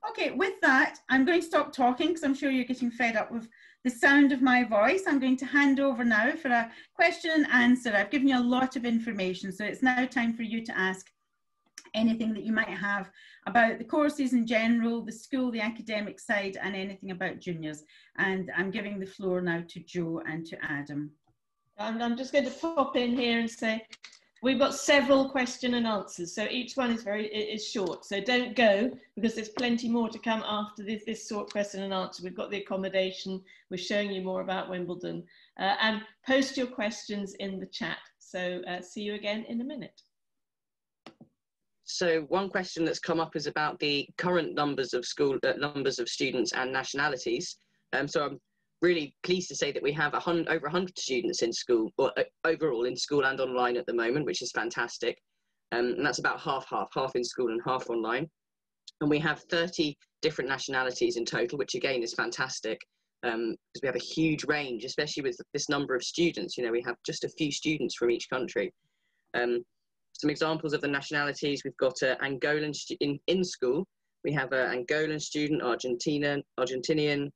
S2: Okay, with that, I'm going to stop talking because I'm sure you're getting fed up with the sound of my voice. I'm going to hand over now for a question and answer. I've given you a lot of information, so it's now time for you to ask anything that you might have about the courses in general, the school, the academic side, and anything about juniors. And I'm giving the floor now to Jo and to Adam.
S1: I'm just going to pop in here and say, we've got several question and answers, so each one is short. So don't go, because there's plenty more to come after this short question and answer. We've got the accommodation, we're showing you more about Wimbledon, and post your questions in the chat. So see you again in a minute.
S4: So one question that's come up is about the current numbers of students and nationalities. So I'm really pleased to say that we have over 100 students in school, or overall in school and online at the moment, which is fantastic. And that's about half in school and half online. And we have 30 different nationalities in total, which again is fantastic, because we have a huge range, especially with this number of students. You know, we have just a few students from each country. Some examples of the nationalities: we've got Angolan in school. We have an Angolan student, Argentinian,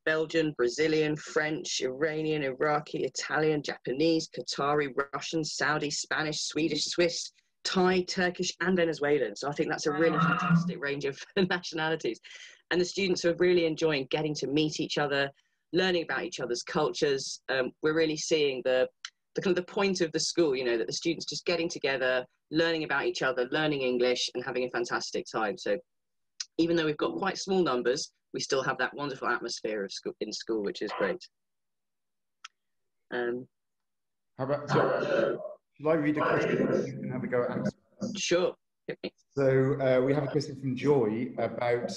S4: Belgian, Brazilian, French, Iranian, Iraqi, Italian, Japanese, Qatari, Russian, Saudi, Spanish, Swedish, Swiss, Thai, Turkish, and Venezuelan. So I think that's a really fantastic range of nationalities. And the students are really enjoying getting to meet each other, learning about each other's cultures. We're really seeing the kind of the point of the school, you know, that the students just getting together, learning about each other, learning English, and having a fantastic time. So even though we've got quite small numbers, we still have that wonderful atmosphere of school, in school, which is great.
S8: How about, shall I read a question and you can have a go at answering?
S4: Sure.
S8: So we have a question from Joy about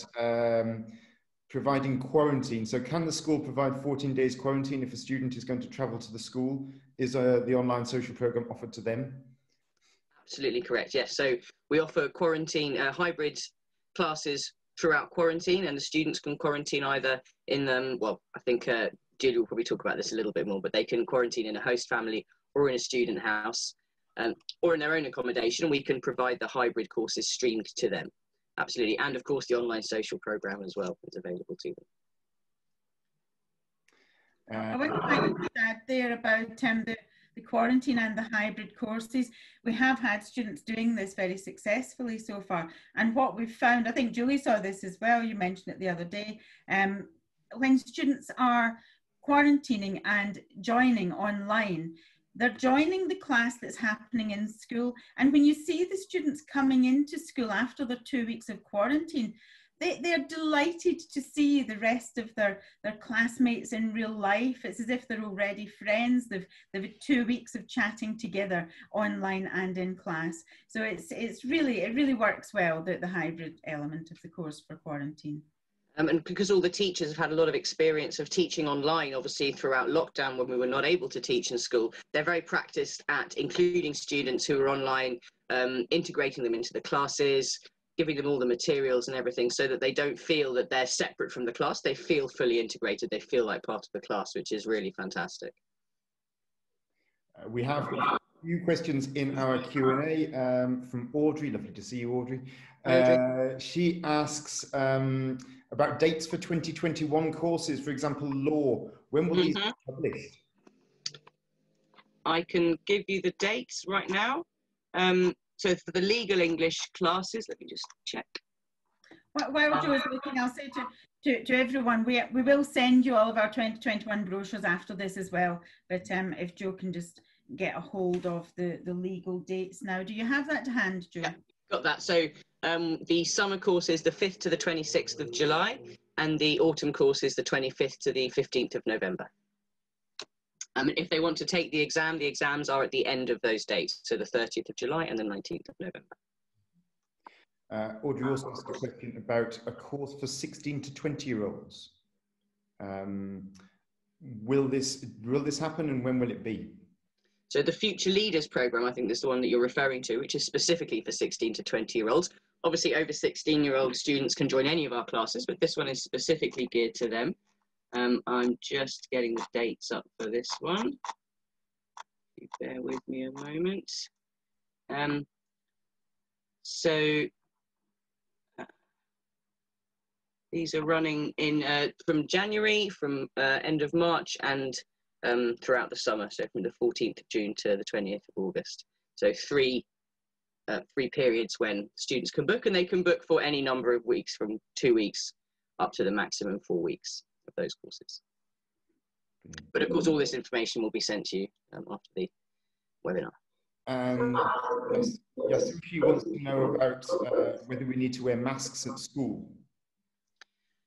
S8: providing quarantine. So can the school provide 14 days quarantine if a student is going to travel to the school? Is the online social program offered to them? Absolutely correct, yes. So we offer quarantine, hybrid classes throughout quarantine, and the students can quarantine either in well, I think Julie will probably talk about this a little bit more, but they can quarantine in a host family or in a student house or in their own accommodation. We can provide the hybrid courses streamed to them. Absolutely. And of course, the online social program as well is available to them.
S2: I would like to add there about the quarantine and the hybrid courses. We have had students doing this very successfully so far. And what we've found, I think Julie saw this as well, you mentioned it the other day, when students are quarantining and joining online, they're joining the class that's happening in school. And when you see the students coming into school after the 2 weeks of quarantine, they're delighted to see the rest of their classmates in real life. It's as if they're already friends. They've had 2 weeks of chatting together online and in class. So it really works well, the hybrid element of the course for quarantine.
S4: And because all the teachers have had a lot of experience of teaching online, obviously throughout lockdown when we were not able to teach in school, they're very practiced at including students who are online, integrating them into the classes, giving them all the materials and everything so that they don't feel that they're separate from the class. They feel fully integrated. They feel like part of the class, which is really fantastic. We have a few questions in our Q&A from Audrey. Lovely to see you, Audrey. She asks about dates for 2021 courses, for example, law. When will these be published? I can give you the dates right now. So for the legal English classes, let me just check.
S2: While Joe is looking, I'll say to everyone, we will send you all of our 2021 brochures after this as well. But if Joe can just get a hold of the legal dates now. Do you have that to hand, Joe? Yeah,
S4: got that. So the summer course is the 5th to the 26th of July, and the autumn course is the 25th to the 15th of November. If they want to take the exams are at the end of those dates, so the 30th of July and the 19th of November. Audrey also asked a question about a course for 16 to 20-year-olds. Will this happen, and when will it be? So the Future Leaders programme, I think this is the one that you're referring to, which is specifically for 16 to 20-year-olds. Obviously, over 16-year-old students can join any of our classes, but this one is specifically geared to them. I'm just getting the dates up for this one. Bear with me a moment. These are running in from January, from end of March, and throughout the summer, so from the 14th of June to the 20th of August. So three periods when students can book, and they can book for any number of weeks, from 2 weeks up to the maximum 4 weeks of those courses. But of course, all this information will be sent to you after the webinar. Yasushi wants to know about whether we need to wear masks at school.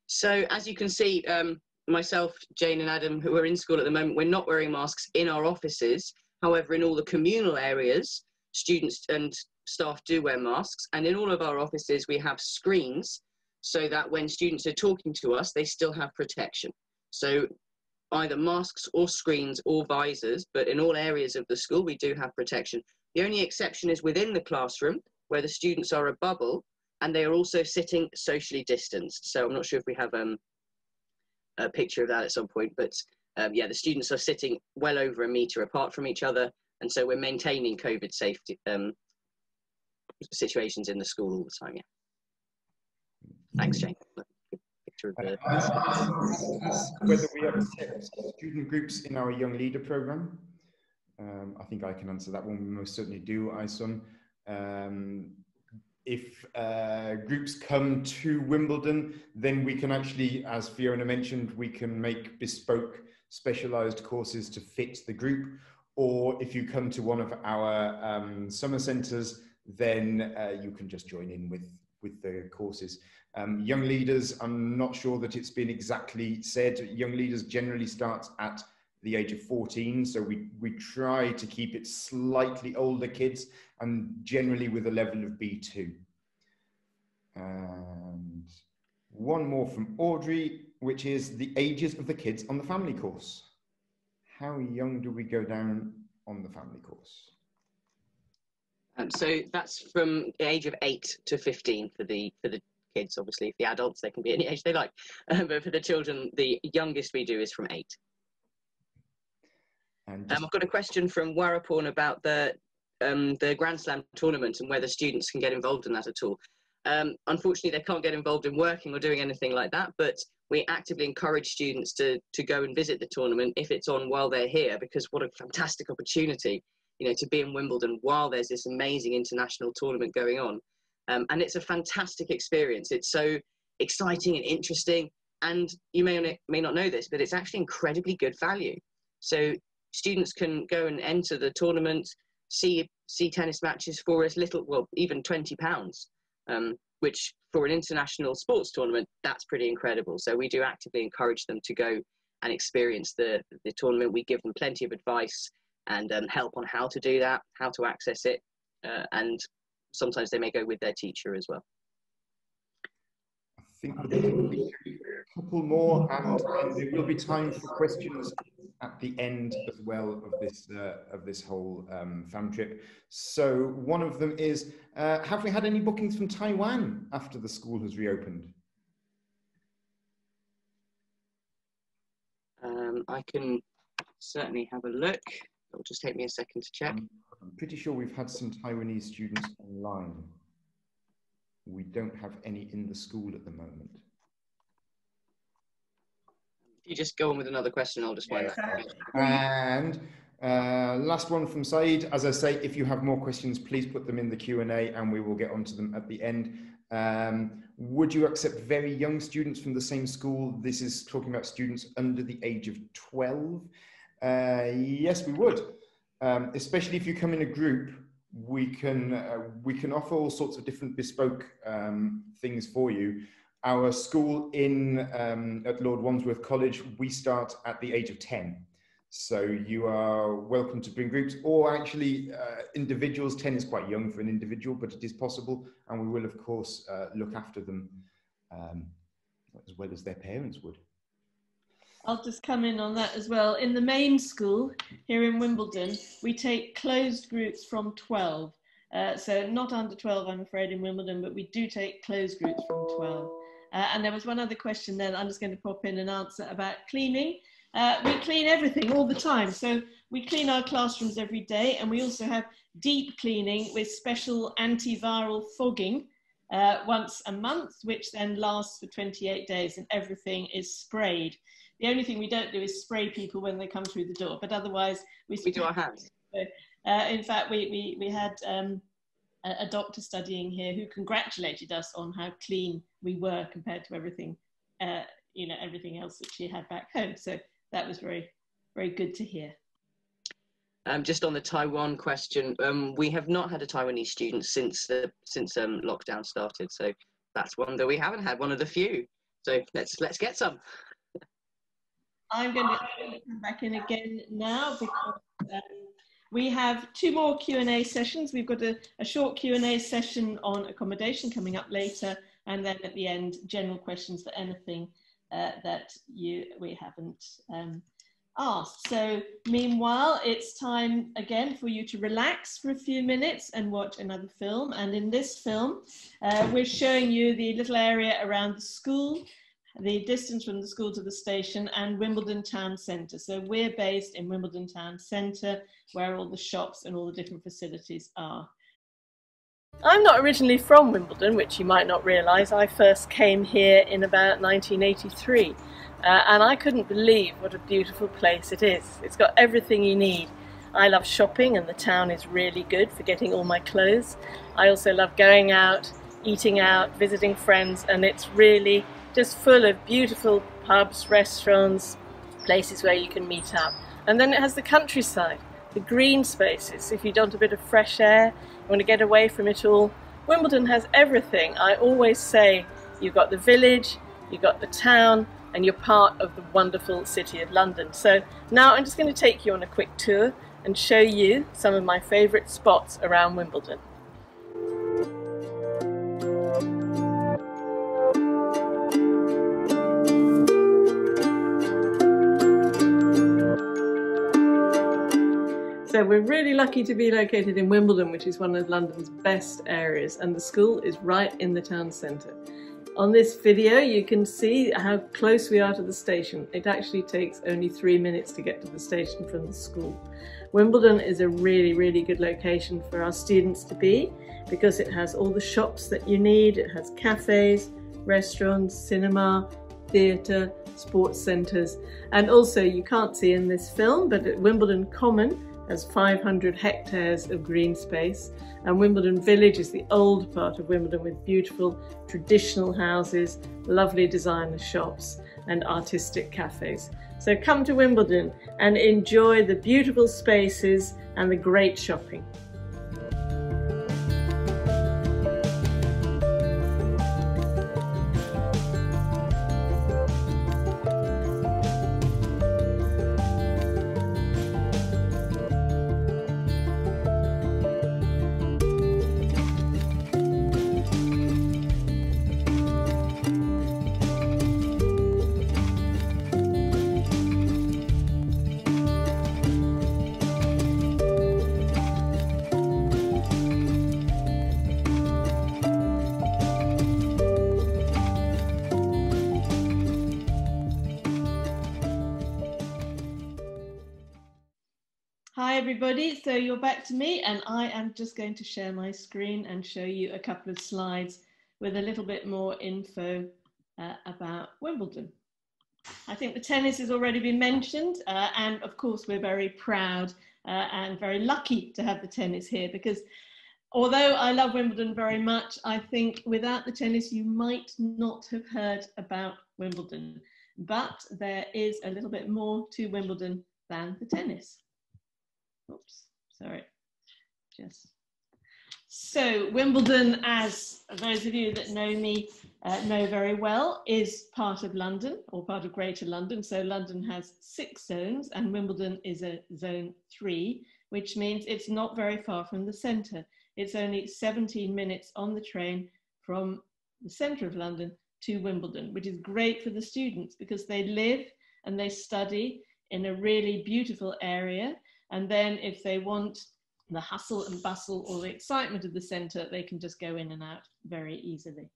S4: So as you can see, myself, Jane and Adam, who are in school at the moment, we're not wearing masks in our offices. However, in all the communal areas, students and staff do wear masks. And in all of our offices, we have screens so that when students are talking to us, they still have protection. So either masks or screens or visors, but in all areas of the school, we do have protection. The only exception is within the classroom, where the students are a bubble, and they are also sitting socially distanced. So I'm not sure if we have a picture of that at some point, but yeah, the students are sitting well over 1 metre apart from each other, and so we're maintaining COVID safety situations in the school all the time, yeah. Thanks, Jane. director of the...
S8: Whether we accept student groups in our Young Leader programme. I think I can answer that one. We most certainly do, Isun. If groups come to Wimbledon, then we can actually, as Fiona mentioned, we can make bespoke specialised courses to fit the group. Or if you come to one of our summer centres, then you can just join in with the courses. Young Leaders, I'm not sure that it's been exactly said. Young Leaders generally starts at the age of 14, so we try to keep it slightly older kids and generally with a level of B2. And one more from Audrey, which is the ages of the kids on the family course. How young do we go down on the family course?
S4: So that's from the age of 8 to 15 for the kids. Obviously, if the adults, they can be any age they like. But for the children, the youngest we do is from 8. I've got a question from Warraporn about the Grand Slam tournament and whether students can get involved in that at all. Unfortunately, they can't get involved in working or doing anything like that, but we actively encourage students to go and visit the tournament if it's on while they're here, because what a fantastic opportunity, you know, to be in Wimbledon while there's this amazing international tournament going on. And it's a fantastic experience. It's so exciting and interesting, and you may not know this, but it's actually incredibly good value. So students can go and enter the tournament, see tennis matches for as little, well, even £20, which for an international sports tournament, that's pretty incredible. So we do actively encourage them to go and experience the tournament. We give them plenty of advice and help on how to do that, how to access it, and sometimes they may go with their teacher as well.
S8: I think we'll be a couple more, and there will be time for questions at the end as well of this whole fam trip. So one of them is, have we had any bookings from Taiwan after the school has reopened?
S4: I can certainly have a look. It'll just take me a second to check.
S8: I'm pretty sure we've had some Taiwanese students online. We don't have any in the school at the moment.
S4: If you just go on with another question, I'll just find that.
S8: And last one from Saeed. As I say, if you have more questions, please put them in the Q&A and we will get onto them at the end. Would you accept very young students from the same school? This is talking about students under the age of 12. Yes, we would. Especially if you come in a group, we can offer all sorts of different bespoke things for you. Our school at Lord Wandsworth College, we start at the age of 10. So you are welcome to bring groups, or actually individuals. 10 is quite young for an individual, but it is possible. And we will, of course, look after them as well as their parents would.
S1: I'll just come in on that as well. In the main school here in Wimbledon, we take closed groups from 12. So not under 12, I'm afraid, in Wimbledon, but we do take closed groups from 12. And there was one other question then I'm just going to pop in and answer about cleaning. We clean everything all the time. So we clean our classrooms every day, and we also have deep cleaning with special antiviral fogging once a month, which then lasts for 28 days, and everything is sprayed. The only thing we don't do is spray people when they come through the door, but otherwise we
S4: do our hands.
S1: In fact, we had a doctor studying here who congratulated us on how clean we were compared to everything, you know, everything else that she had back home. So that was very, very good to hear.
S4: Just on the Taiwan question, we have not had a Taiwanese student since lockdown started. So that's one that we haven't had, one of the few. So let's get some.
S1: I'm going to come back in again now because we have 2 more Q&A sessions. We've got a short Q&A session on accommodation coming up later, and then at the end, general questions for anything that we haven't asked. So meanwhile, it's time again for you to relax for a few minutes and watch another film. And in this film, we're showing you the little area around the school, the distance from the school to the station, and Wimbledon Town Centre. So we're based in Wimbledon Town Centre, where all the shops and all the different facilities are.
S3: I'm not originally from Wimbledon, which you might not realise. I first came here in about 1983 and I couldn't believe what a beautiful place it is. It's got everything you need. I love shopping and the town is really good for getting all my clothes. I also love going out, eating out, visiting friends, and it's really just full of beautiful pubs, restaurants, places where you can meet up. And then it has the countryside, the green spaces. If you want a bit of fresh air, you want to get away from it all, Wimbledon has everything. I always say you've got the village, you've got the town, and you're part of the wonderful city of London. So now I'm just going to take you on a quick tour and show you some of my favourite spots around Wimbledon. So we're really lucky to be located in Wimbledon, which is one of London's best areas, and the school is right in the town centre. On this video you can see how close we are to the station. It actually takes only 3 minutes to get to the station from the school. Wimbledon is a really good location for our students to be because it has all the shops that you need. It has cafes, restaurants, cinema, theatre, sports centres, and also you can't see in this film, but at Wimbledon Common has 500 hectares of green space, and Wimbledon Village is the old part of Wimbledon with beautiful traditional houses, lovely designer shops and artistic cafes. So come to Wimbledon and enjoy the beautiful spaces and the great shopping. Hi everybody, so you're back to me and I am just going to share my screen and show you a couple of slides with a little bit more info about Wimbledon. I think the tennis has already been mentioned and of course we're very proud and very lucky to have the tennis here because although I love Wimbledon very much, I think without the tennis you might not have heard about Wimbledon, but there is a little bit more to Wimbledon than the tennis. Oops, sorry. So Wimbledon, as those of you that know me know very well, is part of London or part of Greater London. So London has 6 zones and Wimbledon is a zone 3, which means it's not very far from the centre. It's only 17 minutes on the train from the centre of London to Wimbledon, which is great for the students because they live and they study in a really beautiful area. And then if they want the hustle and bustle or the excitement of the centre, they can just go in and out very easily.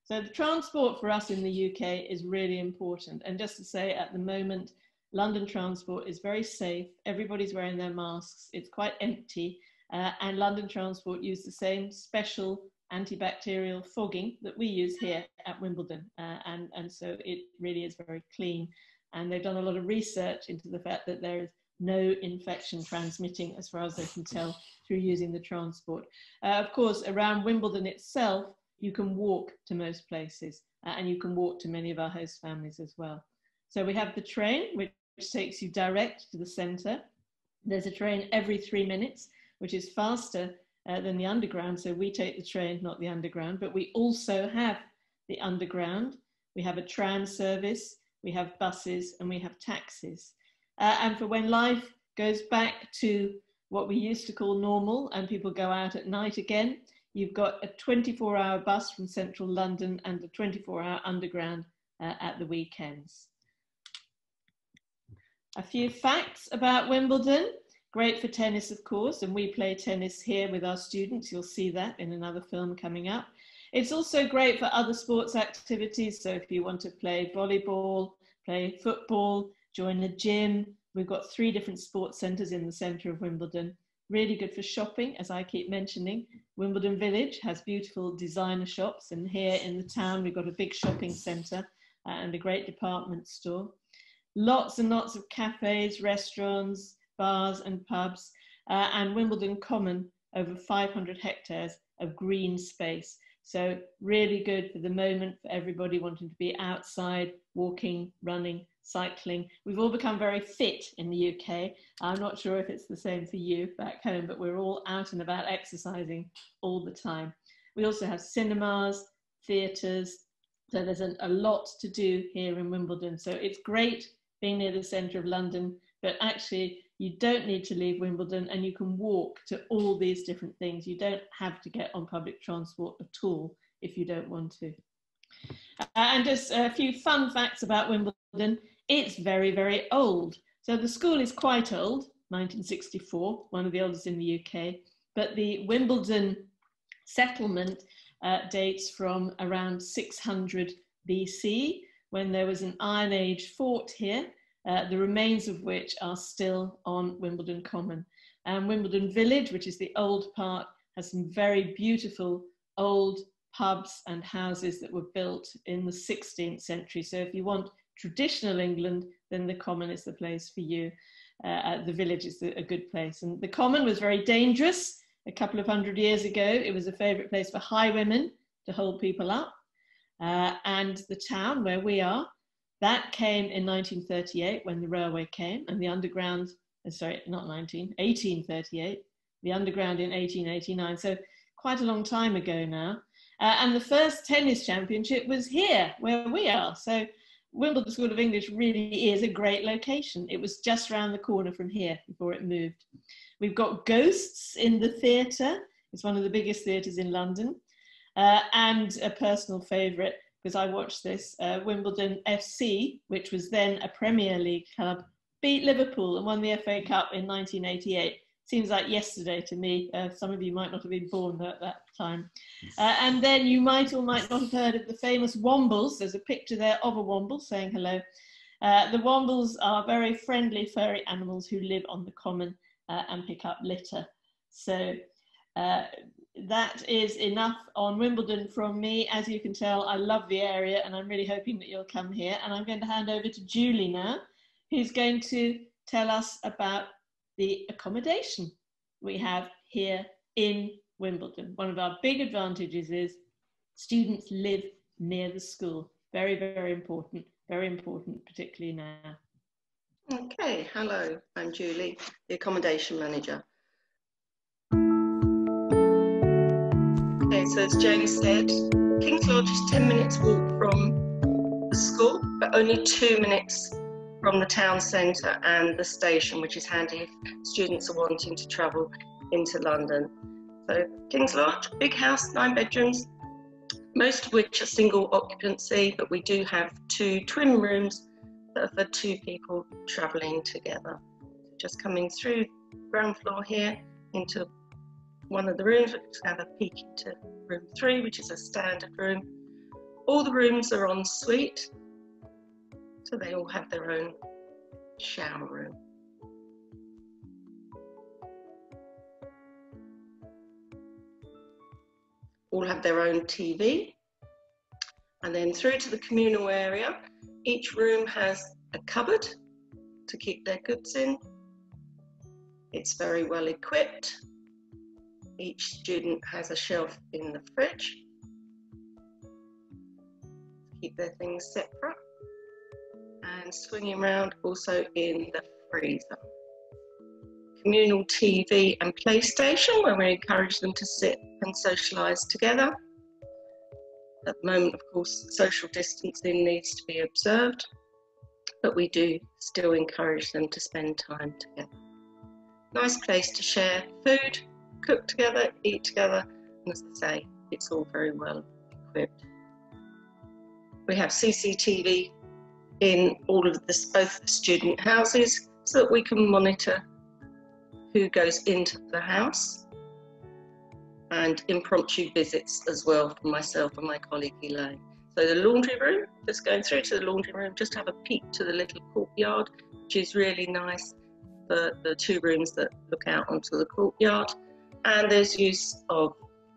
S3: So the transport for us in the UK is really important. And just to say, at the moment, London transport is very safe. Everybody's wearing their masks. It's quite empty. And London transport use the same special antibacterial fogging that we use here at Wimbledon. And so it really is very clean. And they've done a lot of research into the fact that there is no infection transmitting as far as they can tell through using the transport. Of course, around Wimbledon itself, you can walk to most places and you can walk to many of our host families as well. So we have the train, which takes you direct to the centre. There's a train every 3 minutes, which is faster than the underground. So we take the train, not the underground, but we also have the underground. We have a tram service, we have buses and we have taxis. And for when life goes back to what we used to call normal and people go out at night again, you've got a 24-hour bus from central London and a 24-hour underground at the weekends. A few facts about Wimbledon. Great for tennis, of course, and we play tennis here with our students. You'll see that in another film coming up. It's also great for other sports activities. So if you want to play volleyball, play football, join a gym. We've got 3 different sports centres in the centre of Wimbledon.
S1: really good for shopping, as I keep mentioning. Wimbledon Village has beautiful designer shops, and here in the town we've got a big shopping centre and a great department store. Lots and lots of cafes, restaurants, bars and pubs, and Wimbledon Common, over 500 hectares of green space. So really good for the moment for everybody wanting to be outside, walking, running, cycling. We've all become very fit in the UK. I'm not sure if it's the same for you back home, but we're all out and about exercising all the time. We also have cinemas, theatres, so there's a lot to do here in Wimbledon. So it's great being near the centre of London, but actually you don't need to leave Wimbledon and you can walk to all these different things. You don't have to get on public transport at all if you don't want to. And just a few fun facts about Wimbledon. It's very, very old. So the school is quite old, 1964, one of the oldest in the UK, but the Wimbledon settlement dates from around 600 BC, when there was an Iron Age fort here, the remains of which are still on Wimbledon Common. And Wimbledon Village, which is the old part, has some very beautiful old pubs and houses that were built in the 16th century. So if you want traditional England, then the Common is the place for you. The Village is a good place. And the Common was very dangerous. A couple of hundred years ago, it was a favourite place for highwaymen to hold people up. And the town where we are, that came in 1938 when the railway came, and the underground, sorry, not 1838, the underground in 1889. So quite a long time ago now. And the first tennis championship was here where we are. So Wimbledon School of English really is a great location. It was just round the corner from here before it moved. We've got Ghosts in the theatre. It's one of the biggest theatres in London. And a personal favourite, because I watched this, Wimbledon FC, which was then a Premier League club, beat Liverpool and won the FA Cup in 1988. Seems like yesterday to me. Some of you might not have been born at that time. And then you might or might not have heard of the famous Wombles. There's a picture there of a Womble saying hello. The Wombles are very friendly, furry animals who live on the Common and pick up litter. So that is enough on Wimbledon from me. As you can tell, I love the area and I'm really hoping that you'll come here. And I'm going to hand over to Julie now, who's going to tell us about the accommodation we have here in Wimbledon. One of our big advantages is students live near the school. Very, very important, particularly now.
S12: Okay, hello, I'm Julie, the accommodation manager. Okay, so as Jane said, King's Lodge is 10 minutes walk from the school, but only 2 minutes from the town centre and the station, which is handy if students are wanting to travel into London. So King's Lodge, big house, 9 bedrooms, most of which are single occupancy, but we do have 2 twin rooms that are for 2 people travelling together. Just coming through ground floor here into one of the rooms, we can have a peek into room 3, which is a standard room. All the rooms are en suite, so they all have their own shower room. All have their own TV. And then through to the communal area, each room has a cupboard to keep their goods in. It's very well equipped. Each student has a shelf in the fridge to keep their things separate. And swinging around also in the freezer. Communal TV and PlayStation, where we encourage them to sit and socialise together. At the moment, of course, social distancing needs to be observed, but we do still encourage them to spend time together. Nice place to share food, cook together, eat together, and as I say, it's all very well equipped. We have CCTV in all of both the student houses so that we can monitor who goes into the house, and impromptu visits as well from myself and my colleague Elaine. So the laundry room, just going through to the laundry room, just have a peek to the little courtyard, which is really nice. the 2 rooms that look out onto the courtyard. And there's use of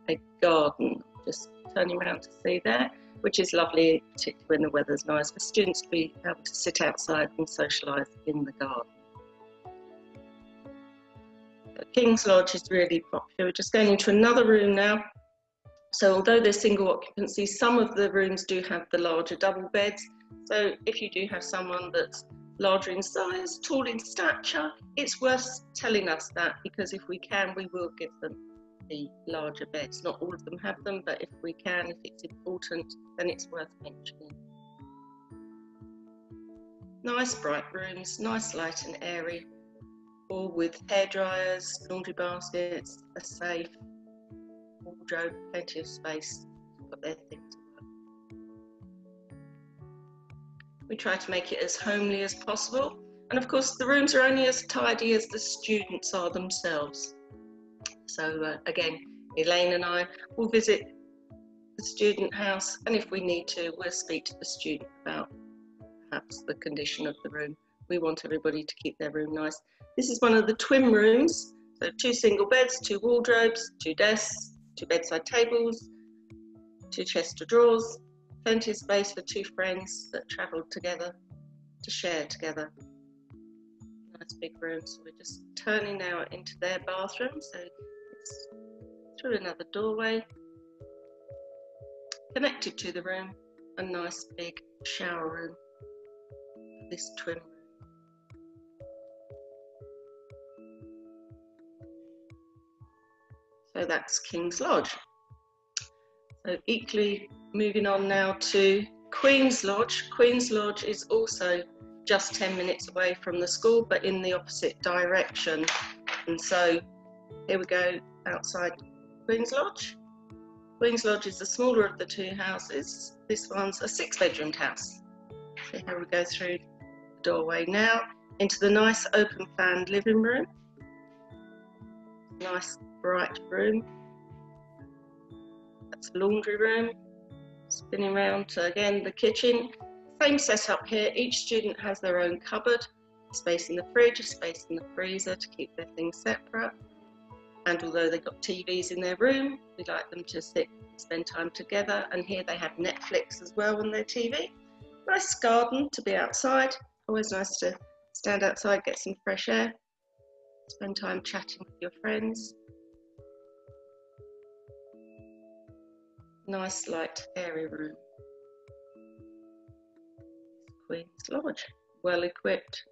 S12: a garden, just turning around to see there, which is lovely, particularly when the weather's nice, for students to be able to sit outside and socialise in the garden. King's Lodge is really popular. We're just going into another room now. So although they're single occupancy, some of the rooms do have the larger double beds. So if you do have someone that's larger in size, tall in stature, it's worth telling us that, because if we can, we will give them the larger beds. Not all of them have them, but if we can, if it's important, then it's worth mentioning. Nice bright rooms, nice light and airy, all with hairdryers, laundry baskets, a safe, wardrobe, plenty of space to put their things to work. We try to make it as homely as possible, and of course the rooms are only as tidy as the students are themselves. So again, Elaine and I will visit the student house, and if we need to, we'll speak to the student about perhaps the condition of the room. We want everybody to keep their room nice. This is one of the twin rooms, so 2 single beds, 2 wardrobes, 2 desks, 2 bedside tables, 2 chests of drawers, plenty of space for 2 friends that travelled together to share together. Nice big room. So we're just turning now into their bathroom. So it's through another doorway, connected to the room, a nice big shower room for this twin room. So that's King's Lodge. So equally moving on now to Queen's Lodge. Queen's Lodge is also just 10 minutes away from the school, but in the opposite direction. And so here we go outside Queen's Lodge. Queen's Lodge is the smaller of the 2 houses. This one's a 6-bedroomed house. So here we go through the doorway now into the nice open planned living room. Nice bright room. That's the laundry room. Spinning round to, again, the kitchen. Same setup here. Each student has their own cupboard, space in the fridge, a space in the freezer to keep their things separate. And although they've got TVs in their room, we like them to sit and spend time together. And here they have Netflix as well on their TV. Nice garden to be outside. Always nice to stand outside, get some fresh air. Spend time chatting with your friends. Nice light airy room. Queen's Lodge, well equipped.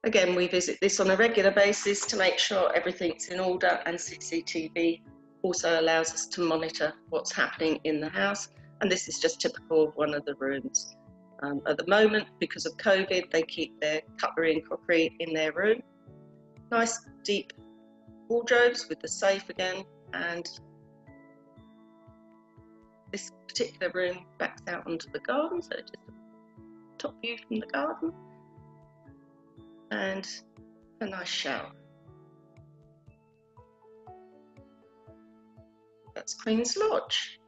S12: Again, we visit this on a regular basis to make sure everything's in order, and CCTV also allows us to monitor what's happening in the house. And this is just typical of one of the rooms. At the moment, because of COVID, they keep their cutlery and crockery in their room. Nice deep wardrobes with the safe again, and this particular room backs out onto the garden, so just a top view from the garden, and a nice shower. That's Queen's Lodge.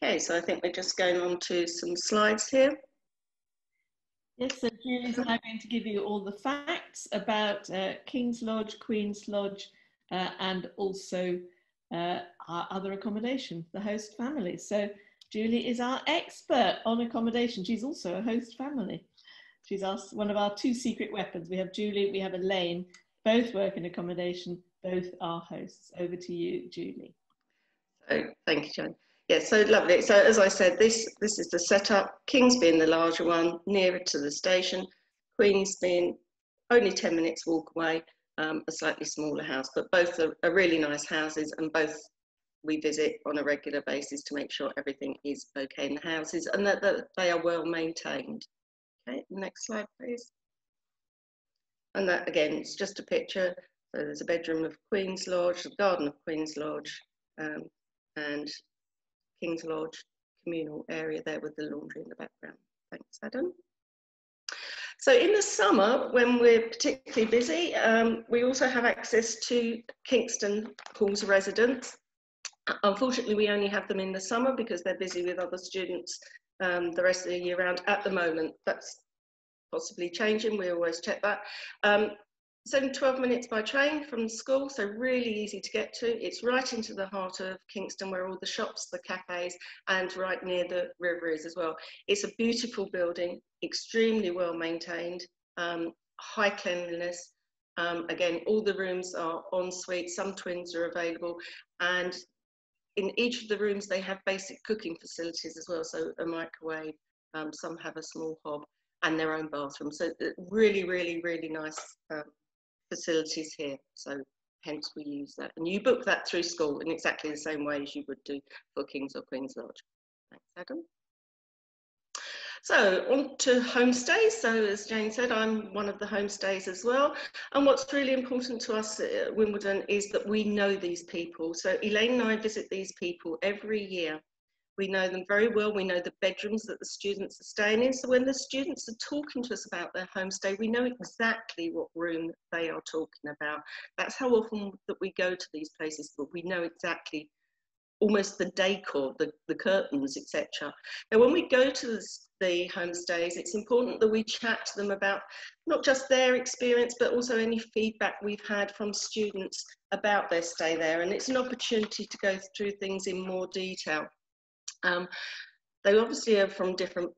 S12: Okay, so I think we're just going on to some slides here.
S1: Yes, so Julie's now going to give you all the facts about King's Lodge, Queen's Lodge, and also our other accommodation, the host family. So Julie is our expert on accommodation. She's also a host family. She's one of our 2 secret weapons. We have Julie, we have Elaine, both work in accommodation, both are hosts. Over to you, Julie.
S12: So, thank you, Joan. Yeah, so lovely. So as I said, this is the setup. King's being the larger one, nearer to the station. Queen's being only 10 minutes walk away, a slightly smaller house, but both are really nice houses, and both we visit on a regular basis to make sure everything is okay in the houses and that they are well maintained. Okay, next slide, please. And that, again, it's just a picture. So there's a bedroom of Queen's Lodge, the garden of Queen's Lodge, and King's Lodge communal area there with the laundry in the background. Thanks, Adam. So in the summer, when we're particularly busy, we also have access to Kingston Halls residents. Unfortunately, we only have them in the summer because they're busy with other students the rest of the year round at the moment. That's possibly changing. We always check that. It's only 12 minutes by train from the school, so really easy to get to. It's right into the heart of Kingston, where all the shops, the cafes, and right near the river is as well. It's a beautiful building, extremely well maintained, high cleanliness. Again, all the rooms are en suite, some twins are available, and in each of the rooms they have basic cooking facilities as well, so a microwave, some have a small hob and their own bathroom. So really, really, really nice facilities here, so hence we use that. And you book that through school in exactly the same way as you would do for King's or Queen's Lodge. Thanks, Adam. So on to homestays. So as Jane said, I'm one of the homestays as well. And what's really important to us at Wimbledon is that we know these people. So Elaine and I visit these people every year. We know them very well. We know the bedrooms that the students are staying in. So when the students are talking to us about their homestay, we know exactly what room they are talking about. That's how often that we go to these places, but we know exactly almost the decor, the curtains, etc. Now, when we go to the homestays, it's important that we chat to them about not just their experience, but also any feedback we've had from students about their stay there. And it's an opportunity to go through things in more detail. They obviously are from different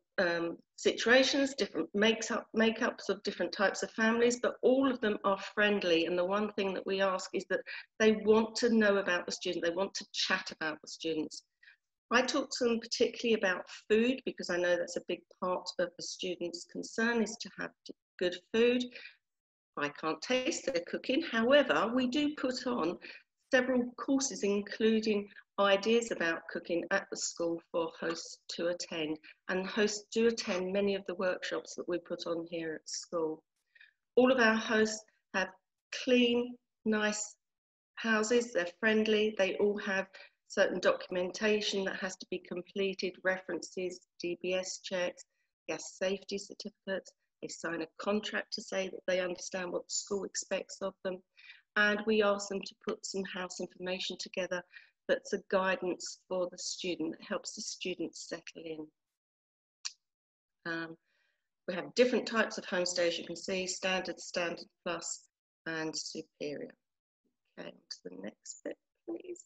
S12: situations, different makeups of different types of families, but all of them are friendly. And the one thing that we ask is that they want to know about the student, they want to chat about the students. I talk to them particularly about food, because I know that's a big part of the students' concern, is to have good food. I can't taste their cooking. However, we do put on several courses, including ideas about cooking at the school for hosts to attend, and hosts do attend many of the workshops that we put on here at school. All of our hosts have clean, nice houses, they're friendly, they all have certain documentation that has to be completed, references, DBS checks, gas safety certificates, they sign a contract to say that they understand what the school expects of them, and we ask them to put some house information together that's a guidance for the student, that helps the student settle in. We have different types of homestays, you can see, standard, standard plus, and superior. Okay, on to the next bit, please.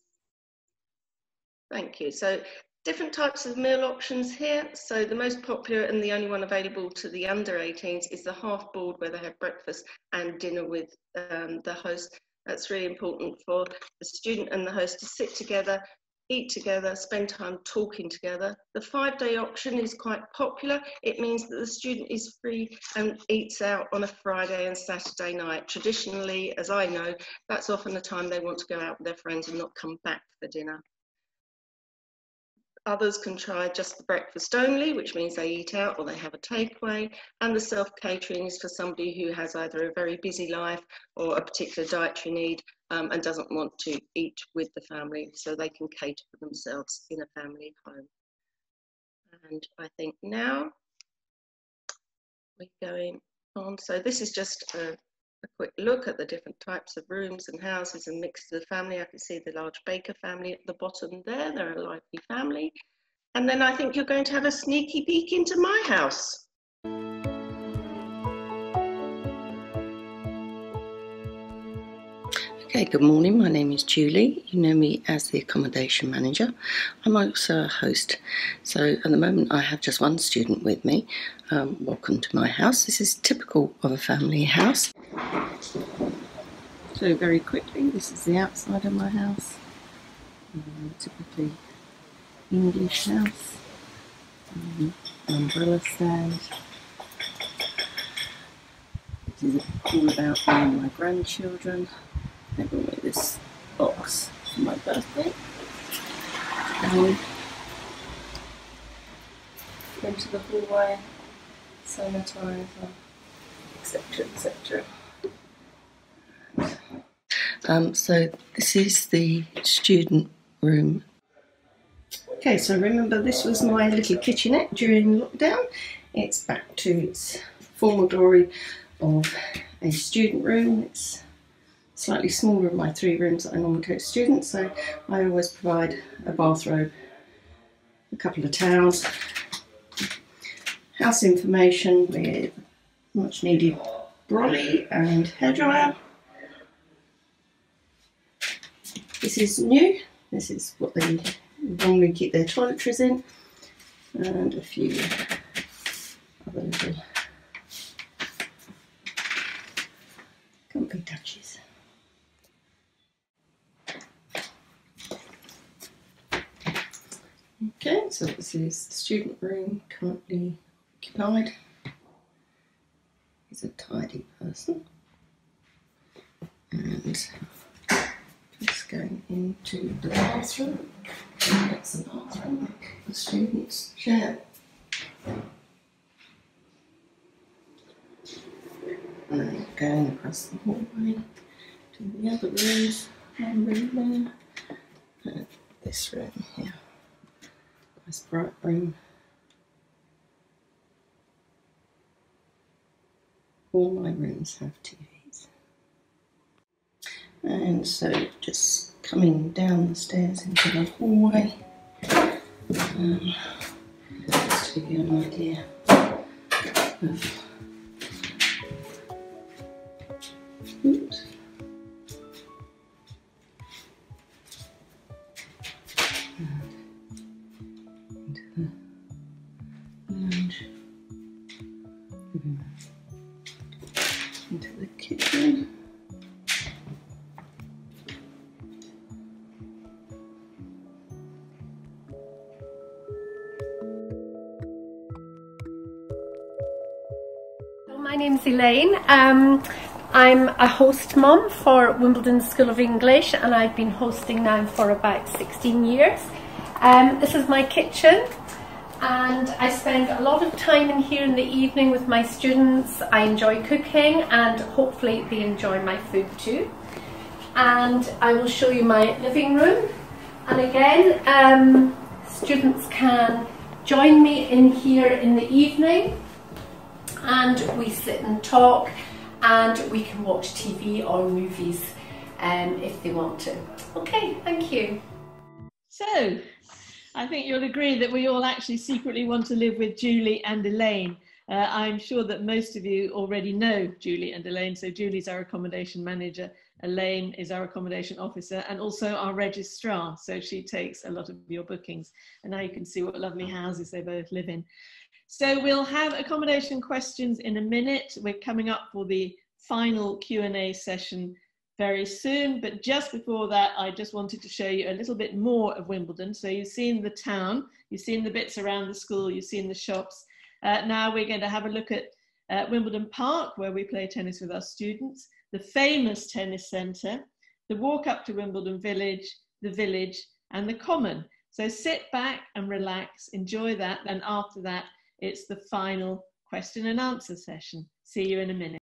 S12: Thank you. So different types of meal options here. So the most popular and the only one available to the under 18s is the half board, where they have breakfast and dinner with the host. That's really important for the student and the host to sit together, eat together, spend time talking together. The 5-day option is quite popular. It means that the student is free and eats out on a Friday and Saturday night. Traditionally, as I know, that's often the time they want to go out with their friends and not come back for dinner. Others can try just the breakfast only, which means they eat out or they have a takeaway, and the self-catering is for somebody who has either a very busy life or a particular dietary need and doesn't want to eat with the family, so they can cater for themselves in a family home. And I think now we're going on. So this is just a quick look at the different types of rooms and houses and mixes of family. I can see the large Baker family at the bottom there. They're a lively family. And then I think you're going to have a sneaky peek into my house.
S13: Okay, good morning. My name is Julie. You know me as the accommodation manager. I'm also a host. So at the moment I have just one student with me. Welcome to my house. This is typical of a family house. So very quickly, this is the outside of my house. Typically English house. Umbrella stand. This is all about me and my grandchildren. They brought me this box for my birthday. Into the hallway, sanitizer, etc, etc. So this is the student room. Okay, so remember this was my little kitchenette during lockdown. It's back to its former glory of a student room. It's slightly smaller than my 3 rooms that I normally take to students, so I always provide a bathrobe, a couple of towels, house information with much needed brolly and hairdryer. This is new. This is what they normally keep their toiletries in, and a few other little comfy touches. Okay, so this is the student room currently occupied. He's a tidy person. And just going into the bathroom. That's the bathroom, the students' chair. And then going across the hallway to the other rooms. One room there. And this room here. Nice bright room. All my rooms have TVs. And so just coming down the stairs into the hallway, just to give you an idea of, oops. Into the lounge, into the kitchen.
S14: My name's Elaine. I'm a host mum for Wimbledon School of English, and I've been hosting now for about 16 years. This is my kitchen, and I spend a lot of time in here in the evening with my students. I enjoy cooking, and hopefully they enjoy my food too. And I will show you my living room. And again, students can join me in here in the evening, and we sit and talk, and we can watch TV or movies if they want to. Okay, thank you.
S1: So, I think you'll agree that we all actually secretly want to live with Julie and Elaine. I'm sure that most of you already know Julie and Elaine. So Julie's our accommodation manager, Elaine is our accommodation officer, and also our registrar. So she takes a lot of your bookings. And now you can see what lovely houses they both live in. So we'll have accommodation questions in a minute. We're coming up for the final Q&A session very soon, but just before that, I just wanted to show you a little bit more of Wimbledon. So you've seen the town, you've seen the bits around the school, you've seen the shops. Now we're going to have a look at Wimbledon Park, where we play tennis with our students, the famous tennis centre, the walk up to Wimbledon Village, the village, and the common. So sit back and relax, enjoy that, and after that, it's the final question and answer session. See you in a minute.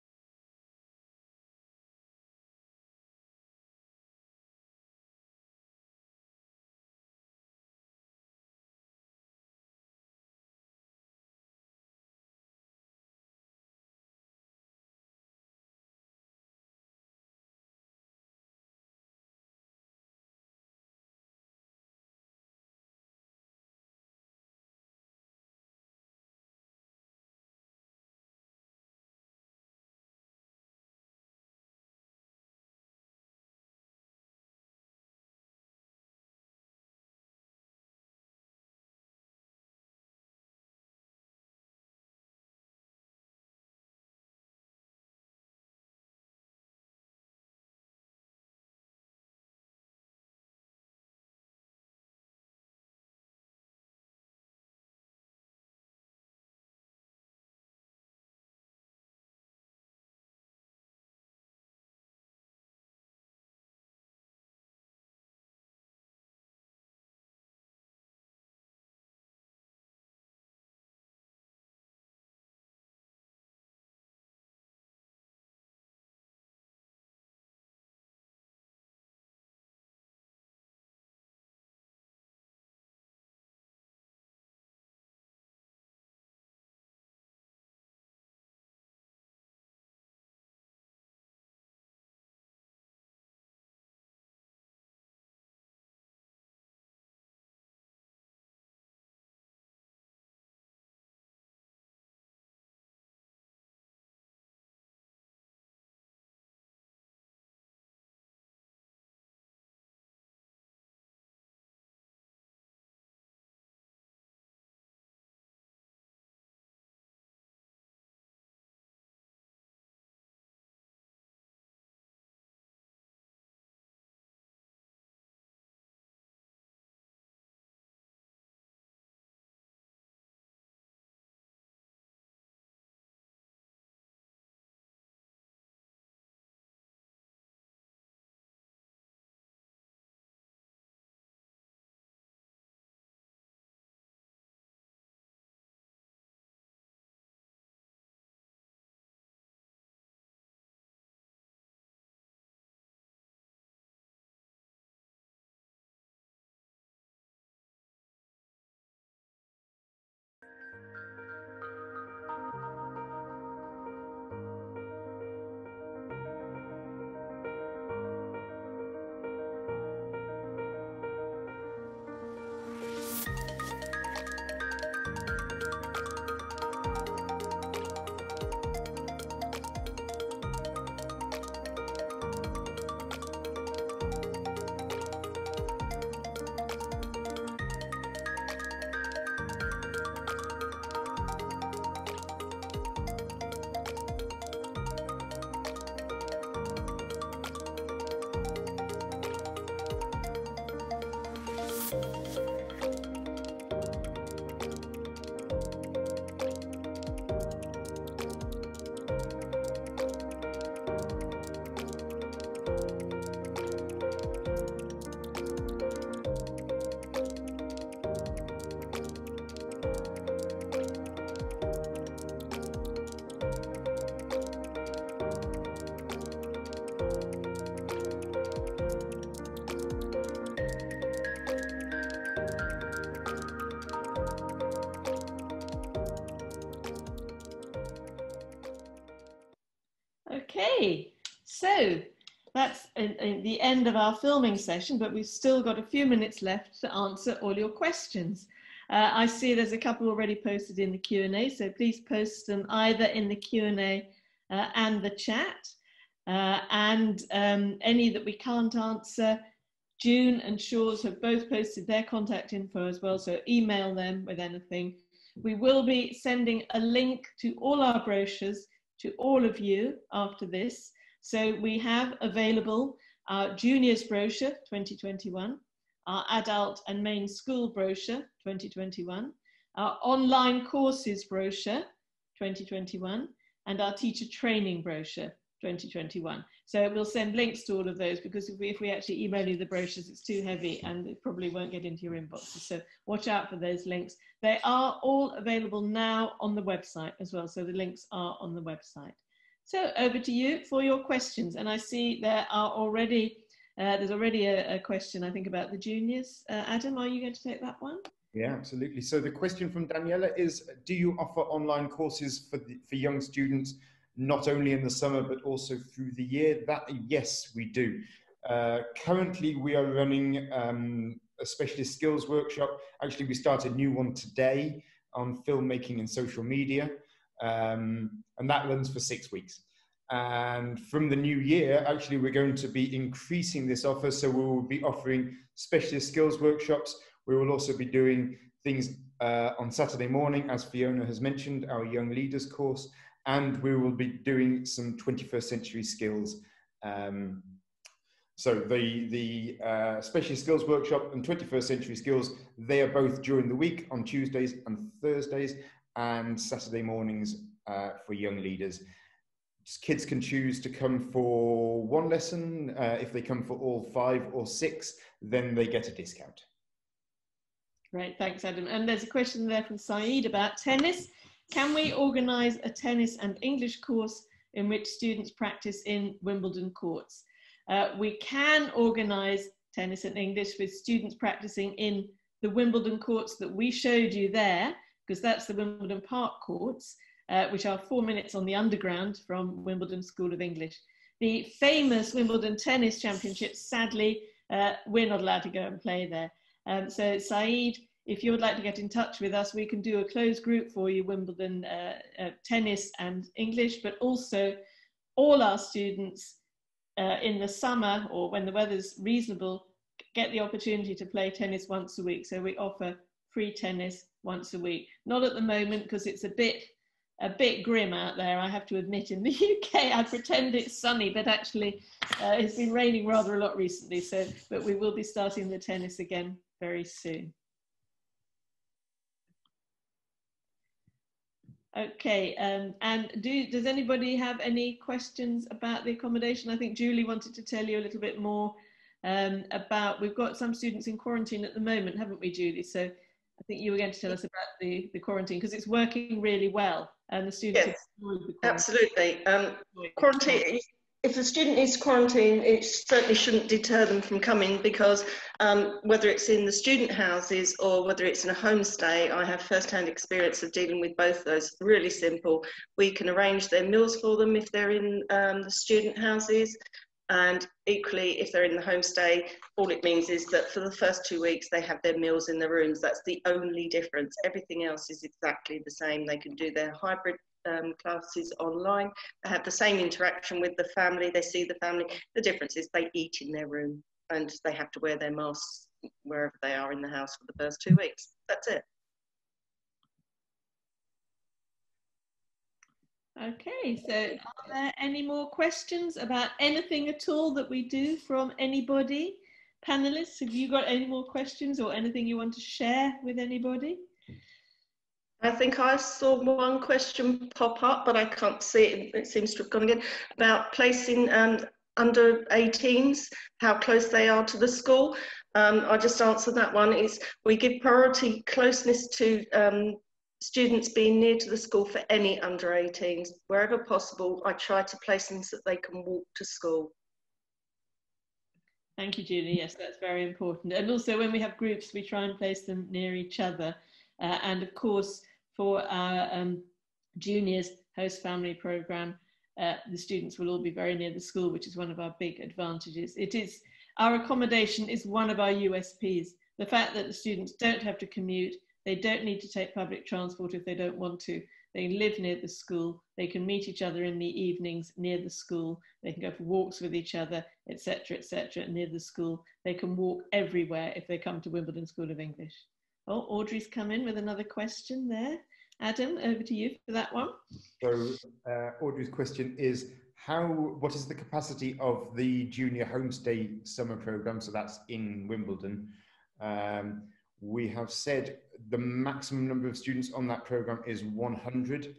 S1: Okay, so that's the end of our filming session, but we've still got a few minutes left to answer all your questions. I see there's a couple already posted in the Q&A, so please post them either in the Q&A and the chat. And any that we can't answer, June and Shaw's have both posted their contact info as well, so email them with anything. We will be sending a link to all our brochures to all of you after this. So we have available our juniors brochure 2021, our adult and main school brochure 2021, our online courses brochure 2021, and our teacher training brochure 2021. So we'll send links to all of those, because if we actually email you the brochures, it's too heavy and it probably won't get into your inboxes. So watch out for those links. They are all available now on the website as well. So the links are on the website. So over to you for your questions. And I see there are already, there's already a question, I think, about the juniors. Adam, are you going to take that one?
S8: Yeah, absolutely. So the question from Daniela is, do you offer online courses for young students, not only in the summer, but also through the year? Yes, we do. Currently, we are running a specialist skills workshop. Actually, we started a new one today on filmmaking and social media. And that runs for 6 weeks. And from the new year, actually, we're going to be increasing this offer. So we will be offering specialist skills workshops. We will also be doing things on Saturday morning, as Fiona has mentioned, our young leaders course, and we will be doing some 21st century skills. So the specialist skills workshop and 21st century skills, they are both during the week on Tuesdays and Thursdays, and Saturday mornings for young leaders. Kids can choose to come for one lesson. If they come for all 5 or 6, then they get a discount.
S1: Great, thanks, Adam. And there's a question there from Saeed about tennis. Can we organise a tennis and English course in which students practice in Wimbledon courts? We can organise tennis and English with students practicing in the Wimbledon courts that we showed you there, because that's the Wimbledon Park courts, which are 4 minutes on the underground from Wimbledon School of English. The famous Wimbledon Tennis Championships, sadly, we're not allowed to go and play there. So Saeed, if you would like to get in touch with us, we can do a closed group for you, Wimbledon tennis and English, but also all our students in the summer, or when the weather's reasonable, get the opportunity to play tennis once a week. So we offer free tennis once a week. Not at the moment, because it's a bit grim out there, I have to admit. In the UK, I pretend it's sunny, but actually it's been raining rather a lot recently. So, but we will be starting the tennis again very soon. Okay, and does anybody have any questions about the accommodation? I think Julie wanted to tell you a little bit more about, we've got some students in quarantine at the moment, haven't we, Julie? So I think you were going to tell us about the quarantine, because it's working really well, and the students
S12: yes,
S1: have enjoyed the
S12: quarantine. Absolutely. Quarantine, if the student is quarantined, it certainly shouldn't deter them from coming, because whether it's in the student houses or whether it's in a homestay, I have first-hand experience of dealing with both those. Really simple. We can arrange their meals for them if they're in the student houses, and equally if they're in the homestay, all it means is that for the first 2 weeks they have their meals in their rooms. That's the only difference. Everything else is exactly the same. They can do their hybrid classes online. They have the same interaction with the family. They see the family. The difference is they eat in their room, and they have to wear their masks wherever they are in the house for the first 2 weeks. That's it.
S1: Okay, so are there any more questions about anything at all that we do from anybody? Panelists, have you got any more questions or anything you want to share with anybody?
S12: I think I saw one question pop up, but I can't see it. It seems to have gone again, about placing under 18s, how close they are to the school. I'll just answer that one. We give priority closeness to students being near to the school for any under 18s. Wherever possible, I try to place them so that they can walk to school.
S1: Thank you, Julie. Yes, that's very important. And also when we have groups, we try and place them near each other. And of course, for our juniors host family program, the students will all be very near the school, which is one of our big advantages. Our accommodation is one of our USPs. The fact that the students don't have to commute, they don't need to take public transport if they don't want to. They live near the school, they can meet each other in the evenings near the school, they can go for walks with each other, etc., near the school. They can walk everywhere if they come to Wimbledon School of English. Oh, Audrey's come in with another question there. Adam, over to you for that one.
S8: So Audrey's question is, what is the capacity of the junior homestay summer programme? So that's in Wimbledon. We have said the maximum number of students on that programme is 100.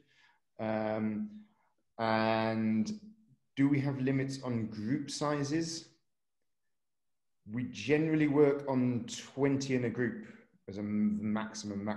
S8: And do we have limits on group sizes? We generally work on 20 in a group as a maximum.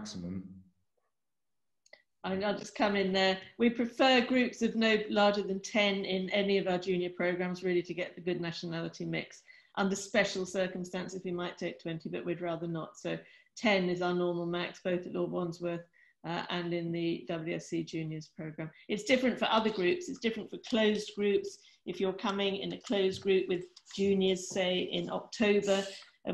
S1: I'll just come in there. We prefer groups of no larger than 10 in any of our junior programmes, really, to get the good nationality mix. Under special circumstances, we might take 20, but we'd rather not. So 10 is our normal max, both at Lord Wandsworth and in the WSC Juniors programme. It's different for other groups. It's different for closed groups. If you're coming in a closed group with juniors, say in October,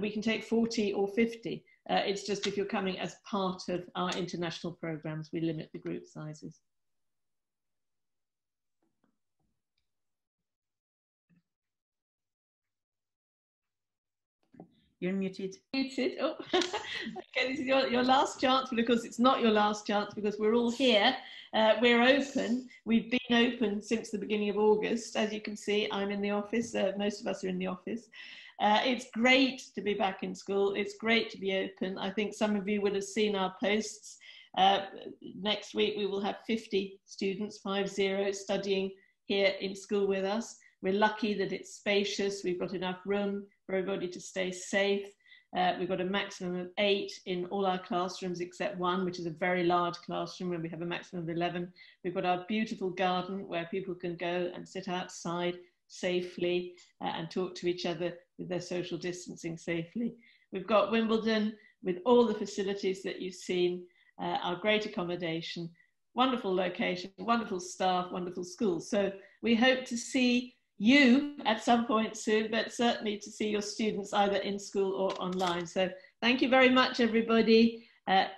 S1: we can take 40 or 50. It's just if you're coming as part of our international programmes, we limit the group sizes.
S2: You're muted.
S1: Muted. Oh, okay. This is your last chance, but of course it's not your last chance because we're all here. We're open. We've been open since the beginning of August. As you can see, I'm in the office. Most of us are in the office. It's great to be back in school. It's great to be open. I think some of you would have seen our posts. Next week we will have 50 students, 50, studying here in school with us. We're lucky that it's spacious. We've got enough room for everybody to stay safe. We've got a maximum of 8 in all our classrooms except one, which is a very large classroom where we have a maximum of 11. We've got our beautiful garden where people can go and sit outside safely and talk to each other with their social distancing safely. We've got Wimbledon with all the facilities that you've seen, our great accommodation, wonderful location, wonderful staff, wonderful schools. So we hope to see you at some point soon, but certainly to see your students either in school or online. So thank you very much, everybody.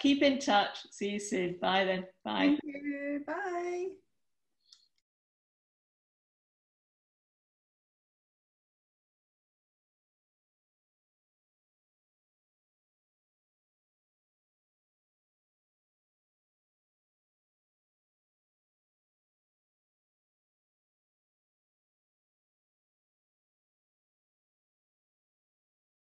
S1: Keep in touch. See you soon. Bye then. Bye.
S2: Thank you. Bye.